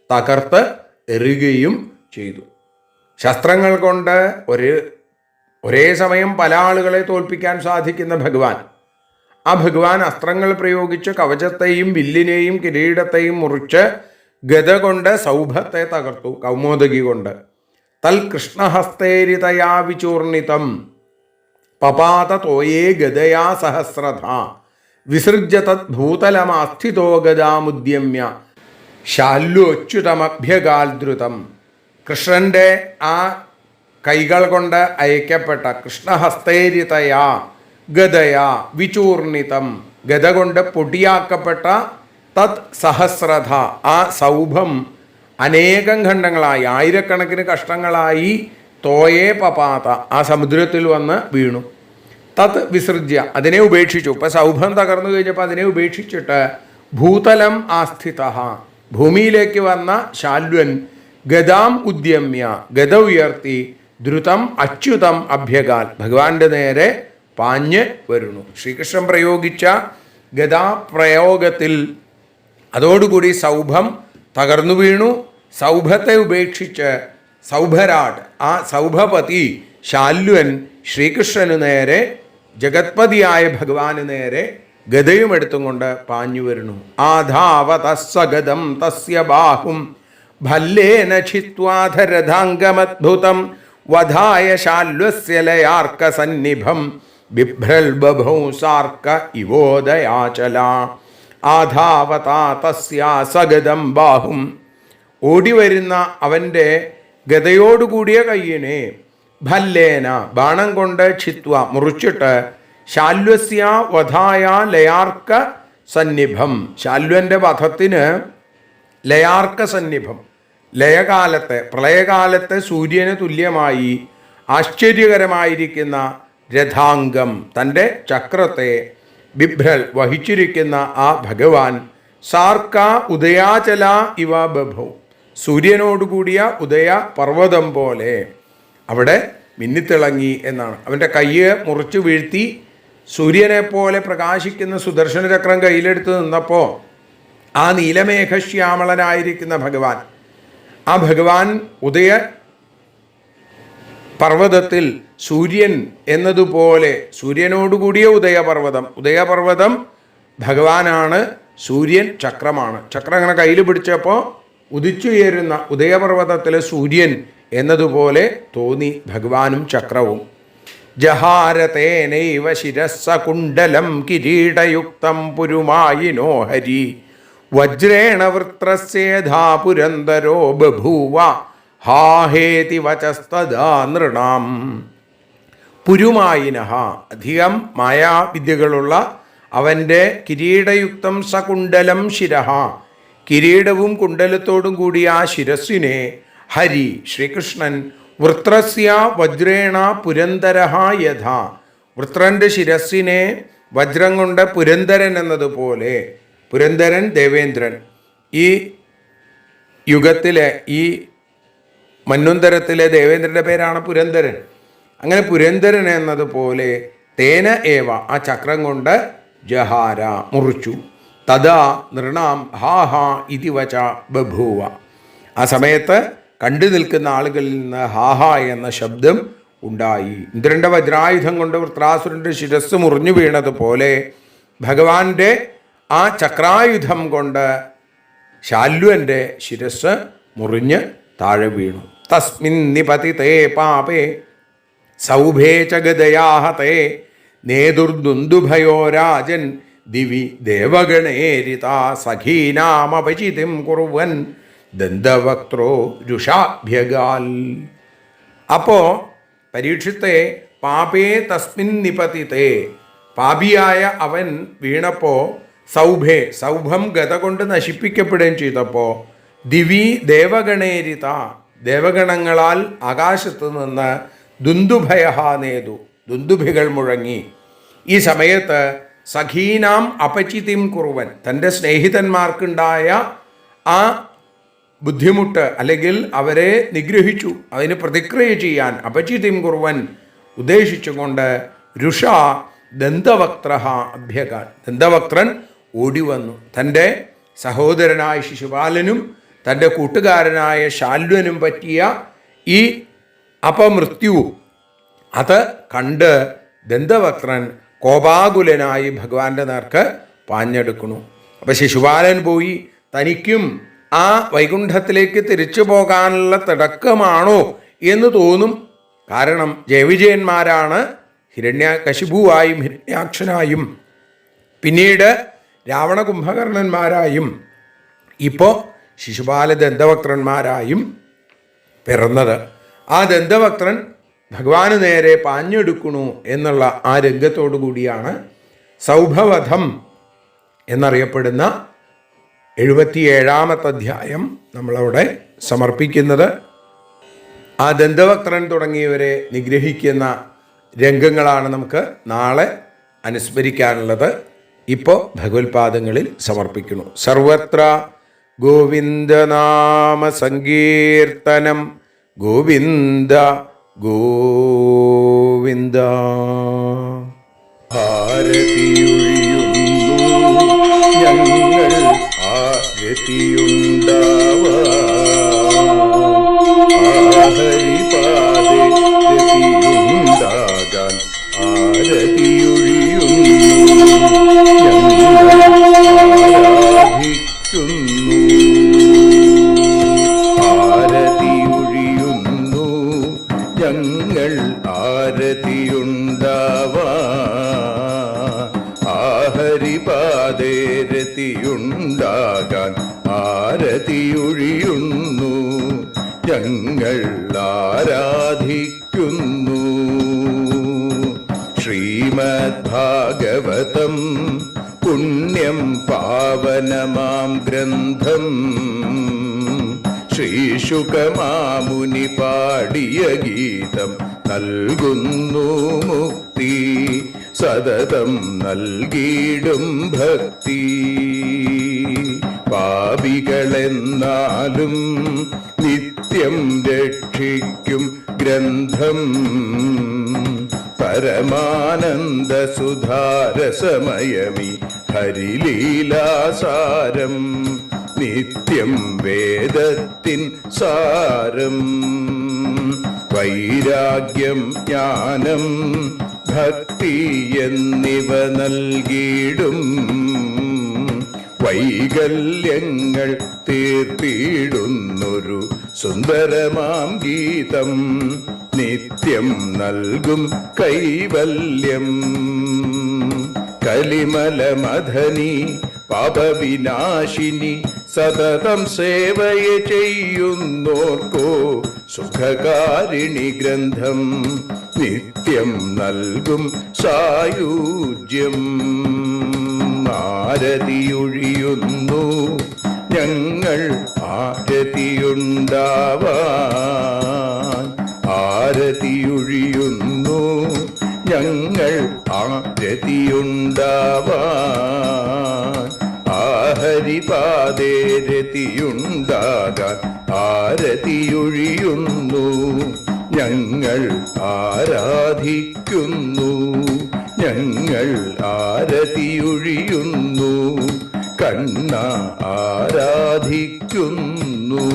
തകർത്ത് എറിയുകയും ചെയ്തു. ശസ്ത്രങ്ങൾ കൊണ്ട് ഒരേ സമയം പല ആളുകളെ തോൽപ്പിക്കാൻ സാധിക്കുന്ന ഭഗവാൻ, ആ ഭഗവാൻ അസ്ത്രങ്ങൾ പ്രയോഗിച്ച് കവചത്തെയും വില്ലിനെയും കിരീടത്തെയും മുറിച്ച് ഗദ കൊണ്ട് സൗഭത്തെ തകർത്തു, കൗമോദകി കൊണ്ട്. തൽ കൃഷ്ണഹസ്തേരിതയാ വിചൂർണിതം പപാത തോയേ ഗദയാ സഹസ്രധ വിസൃജ്യ തത് ഭൂതലമാസ്ഥിതോ ഗദാമുദ്യമ്യ ശാല്യോച്യുതമഭ്യഗാൽദ്രുതം. കൃഷ്ണൻ്റെ ആ കൈകൾ കൊണ്ട് അയക്കപ്പെട്ട കൃഷ്ണഹസ്തേരിതയാ ഗദയാ വിചൂർണിതം, ഗദ കൊണ്ട് പൊടിയാക്കപ്പെട്ട തത് സഹസ്രധ, ആ സൗഭം അനേകം ഖണ്ഡങ്ങളായി ആയിരക്കണക്കിന് കഷ്ണങ്ങളായി തോയേ പപാത, ആ സമുദ്രത്തിൽ വന്ന് വീണു. തത് വിസൃജ്യ, അതിനെ ഉപേക്ഷിച്ചു. ഇപ്പം സൗഭം തകർന്നു കഴിഞ്ഞപ്പോൾ അതിനെ ഉപേക്ഷിച്ചിട്ട് ഭൂതലം ആസ്ഥിത, ഭൂമിയിലേക്ക് വന്ന ശാല്വൻ ഗദാം ഉദ്യമ്യ, ഗദ ഉയർത്തി ദ്രുതം അച്യുതം അഭ്യകാൽ, ഭഗവാന്റെ നേരെ പാഞ്ഞ് വരുന്നു. ശ്രീകൃഷ്ണൻ പ്രയോഗിച്ച ഗദാപ്രയോഗത്തിൽ അതോടുകൂടി സൗഭം തകർന്നു വീണു. സൗഭത്തെ ഉപേക്ഷിച്ച് സൗഭരാട്, ആ സൗഭപതി ശാല്വൻ ശ്രീകൃഷ്ണന് നേരെ, ജഗത്പതിയായ ഭഗവാന് നേരെ ഗദയും എടുത്തും കൊണ്ട് പാഞ്ഞു വരുന്നു. ആധാവതസ്സഗദം തസ്യ ബാഹും ഭല്ലേന ഛിത്വാധരധാംഗമദ്ഭുതം വധായ ശാല്വസ്യ ലയാർക്ക സന്നിഭം ബിഭ്രൽ ബഭൗ സാർക്ക ഇവോദയാചല. ആധാവതാ തസ്യാ സഗദം ബാഹും, ഓടിവരുന്ന അവൻ്റെ ഗദയോടുകൂടിയ കയ്യിനെ ഭല്ലേന, ബാണം കൊണ്ട് ഛിത്വ, മുറിച്ചിട്ട് ശാല്വസ്യ വധായ ലയാർക്ക സന്നിഭം, ശാല്വൻ്റെ വധത്തിന് ലയാർക്ക സന്നിഭം, ലയകാലത്തെ, പ്രളയകാലത്തെ സൂര്യന് തുല്യമായി ആശ്ചര്യകരമായിരിക്കുന്ന രഥാംഗം, തൻ്റെ ചക്രത്തെ ബിഭ്രൽ വഹിച്ചിരിക്കുന്ന ആ ഭഗവാൻ സാർക്ക ഉദയാചല ഇവ ബഭൗ, സൂര്യനോടുകൂടിയ ഉദയ പർവ്വതം പോലെ അവിടെ മിന്നിത്തിളങ്ങി എന്നാണ്. അവൻ്റെ കയ്യ് മുറിച്ചു വീഴ്ത്തി സൂര്യനെ പോലെ പ്രകാശിക്കുന്ന സുദർശന ചക്രം കയ്യിലെടുത്ത് നിന്നപ്പോൾ ആ നീലമേഘശ്യാമളനായിരിക്കുന്ന ഭഗവാൻ, ആ ഭഗവാൻ ഉദയ പർവ്വതത്തിൽ സൂര്യൻ എന്നതുപോലെ, സൂര്യനോടുകൂടിയ ഉദയപർവ്വതം, ഉദയപർവ്വതം ഭഗവാനാണ്, സൂര്യൻ ചക്രമാണ്. ചക്രം അങ്ങനെ കയ്യിൽ പിടിച്ചപ്പോൾ ഉദിച്ചുയരുന്ന ഉദയപർവ്വതത്തിലെ സൂര്യൻ എന്നതുപോലെ തോന്നി ഭഗവാനും ചക്രവും. ജഹാരതേനൈവ ശിരസ്സ കുണ്ഡലം കിരീടയുക്തം പുരുമായിനോ ഹരി വജ്രേണ വൃത്രസ്യേധാ പുരന്തരോ ബഭൂവ ഹാഹേതി വചസ്തദാ നൃണാം. പുരുമായിനഃ, അധികം മായാവിദ്യകളുള്ള അവൻ്റെ കിരീടയുക്തം സകുണ്ഡലം ശിരഃ, കിരീടവും കുണ്ഡലത്തോടും കൂടിയ ആ ശിരസ്സിനെ ഹരി ശ്രീകൃഷ്ണൻ വൃത്രസ്യ വജ്രേണ പുരന്തരഃ യഥാ, വൃത്രൻ്റെ ശിരസ്സിനെ വജ്രം കൊണ്ട് പുരന്തരൻ എന്നതുപോലെ, പുരന്തരൻ ദേവേന്ദ്രൻ, ഈ യുഗത്തിലെ, ഈ മന്വന്തരത്തിലെ ദേവേന്ദ്രൻ്റെ പേരാണ് പുരന്തരൻ. അങ്ങനെ പുരന്തരൻ എന്നതുപോലെ തേന ഏവ, ആ ചക്രം കൊണ്ട് ജഹാര, മുറിച്ചു. തഥാ നൃണാം ഹാ ഹാ ഇതി വച ബഭൂവ, ആ സമയത്ത് കണ്ടു നിൽക്കുന്ന ആളുകളിൽ നിന്ന് ഹാഹ എന്ന ശബ്ദം ഉണ്ടായി. ഇന്ദ്രൻ്റെ വജ്രായുധം കൊണ്ട് വൃത്രാസുരൻ്റെ ശിരസ് മുറിഞ്ഞു വീണതുപോലെ ഭഗവാന്റെ ആ ചക്രായുധം കൊണ്ട് ശാല്വൻ്റെ ശിരസ് മുറിഞ്ഞ് താഴെ വീണു. തസ്മിൻ നിപതിതേ പാപേ സൗഭേ ച ഗദയാഹതേ നേതുർദുന്ദുഭയോ രാജൻ ദിവി ദേവഗണേരിതാ സഖീനാമപചിതിം കുർവൻ ദന്തവക്ത്രോ രുഷാഭ്യഗാൽ. അപ്പോൾ പരീക്ഷത്തെ പാപേ തസ്മിൻ നിപതിതേ, പാപിയായ അവൻ വീണപ്പോൾ സൗഭേ, സൗഭം ഗത കൊണ്ട് നശിപ്പിക്കപ്പെടുകയും ചെയ്തപ്പോൾ ദിവി ദേവഗണേരിത, ദേവഗണങ്ങളാൽ ആകാശത്ത് നിന്ന് ദുന്ദുഭയഹ നേതു, ദുന്ദുഭികൾ മുഴങ്ങി. ഈ സമയത്ത് സഖീനാം അപചിതിം കുറുവൻ, തൻ്റെ സ്നേഹിതന്മാർക്കുണ്ടായ ആ ബുദ്ധിമുട്ട് അല്ലെങ്കിൽ അവരെ നിഗ്രഹിച്ചു, അതിന് പ്രതിക്രിയ ചെയ്യാൻ അപചിതിം കുറുവൻ ഉദ്ദേശിച്ചുകൊണ്ട് രുഷ ദന്തവക്ത്ര അഭ്യകാൻ, ദന്തവക്ത്രൻ ഓടി വന്നു. തൻ്റെ സഹോദരനായ ശിശുപാലനും തൻ്റെ കൂട്ടുകാരനായ ശാല്വനും പറ്റിയ ഈ അപമൃത്യു അത് കണ്ട് ദന്തവക്ത്രൻ കോപാകുലനായി ഭഗവാന്റെ നേർക്ക് പാഞ്ഞെടുക്കുന്നു. അപ്പം ശിശുപാലൻ പോയി തനിക്കും ആ വൈകുണ്ഠത്തിലേക്ക് തിരിച്ചു പോകാനുള്ള തിടക്കമാണോ എന്ന് തോന്നും. കാരണം ജയവിജയന്മാരാണ് ഹിരണ്യകശിപുവായും ഹിരണ്യാക്ഷനായും പിന്നീട് രാവണ കുംഭകർണന്മാരായും ഇപ്പോൾ ശിശുപാല ദന്തവക്ത്രന്മാരായും പിറന്നത്. ആ ദന്തവക്ത്രൻ ഭഗവാന് നേരെ പാഞ്ഞെടുക്കണു എന്നുള്ള ആ രംഗത്തോടു കൂടിയാണ് സൗഭവധം എന്നറിയപ്പെടുന്ന 77-ാമത്തെ അധ്യായം നമ്മളവിടെ സമർപ്പിക്കുന്നത്. ആ ദന്തവക്ത്രൻ തുടങ്ങിയവരെ നിഗ്രഹിക്കുന്ന രംഗങ്ങളാണ് നമുക്ക് നാളെ അനുസ്മരിക്കാനുള്ളത്. ഇപ്പോൾ ഭഗവത്പാദങ്ങളിൽ സമർപ്പിക്കുന്നു. സർവത്ര ഗോവിന്ദനാമ സങ്കീർത്തനം. ഗോവിന്ദ ഗോവിന്ദ. ആരതിയൊഴിയുന്നു ഞങ്ങൾ ഹരിപാദേ രതിയുണ്ടാകാൻ ആരതിയൊഴിയുന്നു ഞങ്ങൾ ആരതിയുണ്ടാവാൻ ഹരിപാദേ രതിയുണ്ടാകാൻ ആരതിയൊഴിയുന്നു ഞങ്ങൾ ആരാധിക്കുന്നു. ശ്രീമദ്ഭാഗവതം പുണ്യം പാവനമാം ഗ്രന്ഥം ശ്രീശുകമാമുനി പാടിയ ഗീതം നൽകുന്നു മുക്തി സതതം നൽകിയിടും ഭക്തി. പാപികളെന്നാലും നിത്യം രക്ഷിക്കും ഗ്രന്ഥം പരമാനന്ദ സുധാരസമയമി ഹരിലീലാസാരം നിത്യം വേദത്തിൻ സാരം. വൈരാഗ്യം ജ്ഞാനം ഭക്തി എന്നിവ നൽകിയിടും വൈകല്യങ്ങൾ തീർത്തിടുന്നൊരു സുന്ദരമാം ഗീതം നിത്യം നൽകും കൈവല്യം. കലിമലമഥനി പാപവിനാശിനി സതതം സേവയ ചെയ്യുന്നോർക്കോ സുഖകാരിണി ഗ്രന്ഥം നിത്യം നൽകും സായുജ്യം. ആരതിയൊഴിയുന്നു ഞങ്ങൾ ആരതിയുണ്ടാവാൻ ആരതിയൊഴിയുന്നു ഞങ്ങൾ ആരതിയുണ്ടാവാൻ ഹരിപാദേ രതിയുണ്ടാകാൻ ആരതിയൊഴിയുന്നു ഞങ്ങൾ ആരാധിക്കുന്നു. ഞങ്ങൾ ആരതിയൊഴിയുന്നു കണ്ണ ആരാധിക്കുന്നു.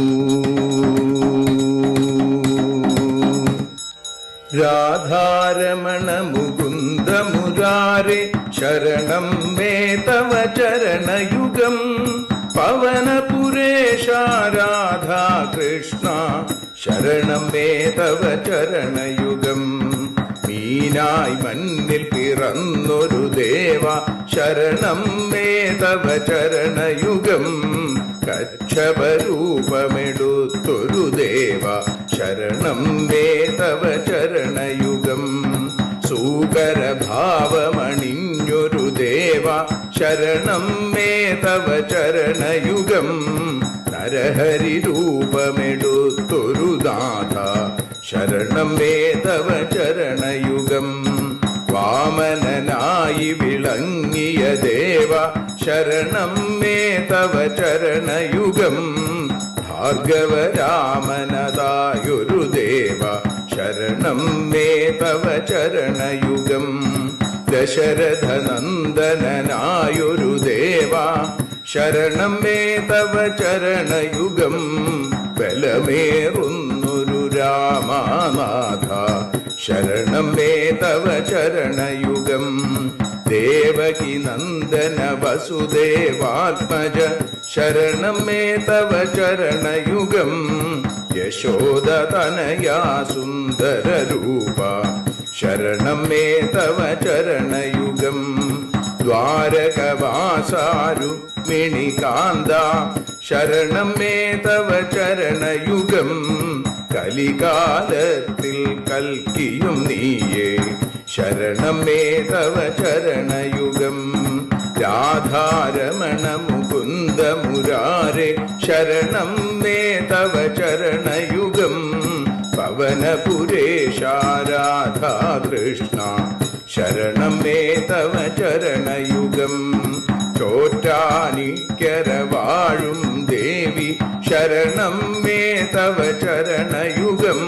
രാധാരമണ മുകുന്ദ മുരാരേ ശരണം മേ തവ ചരണയുഗം. പവനപുരേശ രാധാ കൃഷ്ണ ശരണം മേ തവ ചരണയുഗം. മീനായി മണ്ണിൽ പിറന്നൊരു ദേവ ശരണം മേ തവ ചരണയുഗം. കച്ഛപരൂപമെടുത്തൊരു ദേവ ശരണം മേ തവ ചരണയുഗം. സൂകരഭാവമണിഞ്ഞൊരു ദേവ ശരണം മേ തവ ചരണയുഗം. നരഹരി രൂപമെടുത്തൊരു നാഥ ശരണം മേ തവ ചരണയുഗം. വാമനനായി വിളങ്ങിയ ദേവ ശരണം മേ തവ ചരണയുഗം. ഭാർഗവരാമനതായൊരു ദേവ ശരണം മേ തവ ചരണയുഗം. ദശരഥനന്ദനായൊരു ദേവ ശരണം മേ തവ ചരണയുഗം. ബലമേറുന്നൊരു രാമനാഥ ശരണം മേ തവ ചരണയുഗം. ദേവകി നന്ദന വസുദേവാത്മജ ശരണം മേ തവ ചരണയുഗം. യശോദതനയാ സുന്ദര രൂപ ശരണം മേ തവ ചരണയുഗം. ദ്വാരകവാസാരുക്മിണികാന്ത ശരണം മേ തവ ചരണയുഗം. കലികാലത്തിൽ കൽക്കിയും നീയേ ശരണം മേ തവ ചരണയുഗം. രാധാരമണ മുകുന്ദ മുരാരേ ശരണം മേ തവ ചരണയുഗം. പവനപുരേശ രാധാ കൃഷ്ണ ശരണം മേ തവ ചരണയുഗം. ചോറ്റാനിക്കര വാഴും ദേവി ശരണം മേ തവ ചരണയുഗം.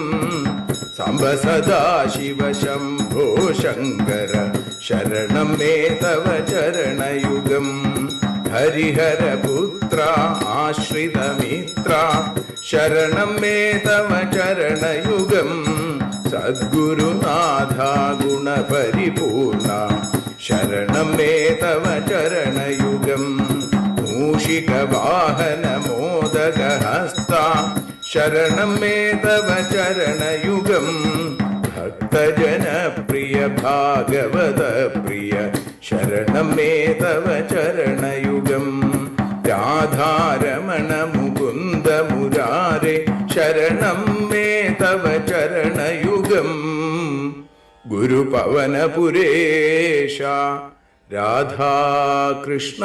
സാംബ സദാശിവ ശംഭോ ശങ്കര ശരണം മേ തവ ചരണയുഗം. ഹരിഹരപുത്ര ആശ്രിതമിത്ര ശരണം മേ തവ ചരണയുഗം. സദ്ഗുരുനാഥ ഗുണപരിപൂർണ ശരണം മേ തവ ചരണയുഗം. മൂഷികവാഹന മോദകഹസ്ത ശരണം മേ തവ ചരണയുഗം. ഭക്തജനപ്രിയ ഭാഗവത പ്രിയ ശരണം മേ തവ ചരണയുഗം. രാധാരമണ മുകുന്ദ മുരാരെ ശരണം മേ തവ ചരണയുഗം. ഗുരുപവനപുരേശ രാധാകൃഷ്ണ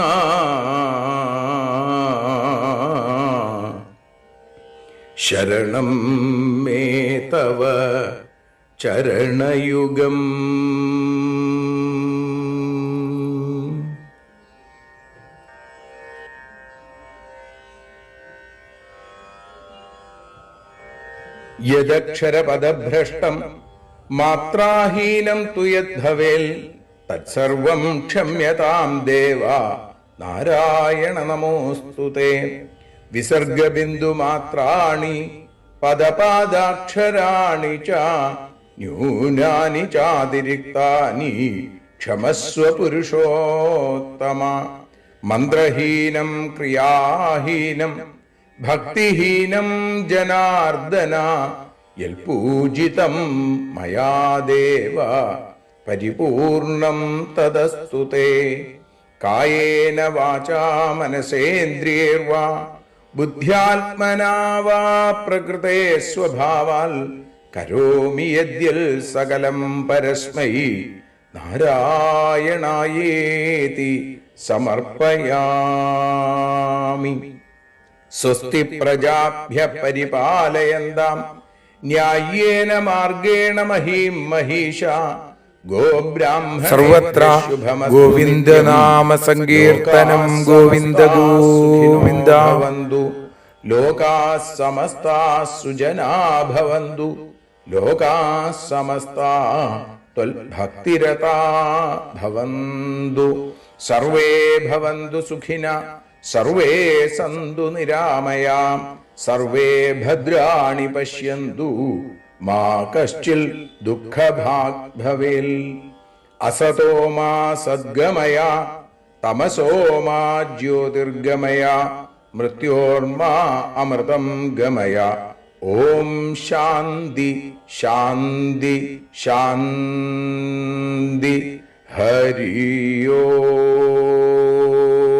ശരണം മേ തവ ചരണയുഗം. യദക്ഷരപദഭ്രഷ്ടം മാത്രാഹീനം തു യദ്ഭവേൽ തത്സർവം ക്ഷമ്യതാം ദേവ നാരായണ നമോസ്തുതേ. വിസർഗബിന്ദുമാത്രാണി പദപാദാക്ഷരാണി ച ന്യൂനാനി ചാതിരിക്താനി ക്ഷമസ്വ പുരുഷോത്തമ. മന്ത്രഹീനം ക്രിയാഹീനം ഭക്തിഹീനം ജനാർദ്ദന യൽപൂജിതം മയാ ദേവ പരിപൂർണം തദസ്തു തേ. കായേന വാചാ മനസേന്ദ്രിയേർവാ ബുദ്ധ്യാത്മനാ വാ പ്രകൃതേ സ്വഭാവാൽ കരോമി യദ്യൽ സകലം പരസ്മൈ നാരായണായേതി സമർപ്പയാമി. സ്വസ്തി പ്രജാഭ്യ പരിപാലയന്താം ന്യായേന മാർഗേണ മഹീം മഹീഷ. സർവത്ര ഗോവിന്ദനാമ സങ്കീർത്തനം ഗോവിന്ദ ഗോവിന്ദ. ലോകാഃ സമസ്താഃ സുജനാ ഭവന്തു. ലോകാഃ സമസ്താഃ ത്വൽഭക്തിരതാ ഭവന്തു. സർവേ ഭവന്തു സുഖിനഃ സർവേ സന്തു നിരാമയാം. സർവേ ഭദ്രാണി പശ്യന്തു മാ കശ്ചിൽ ദുഃഖഭാഗ് ഭവേൽ. അസതോ മാ സദ്ഗമയ തമസോ മാ ജ്യോതിർഗമയ മൃത്യോർമാ അമൃതം ഗമയ. ഓം ശാന്തി ശാന്തി ശാന്തി. ഹരി ഓം.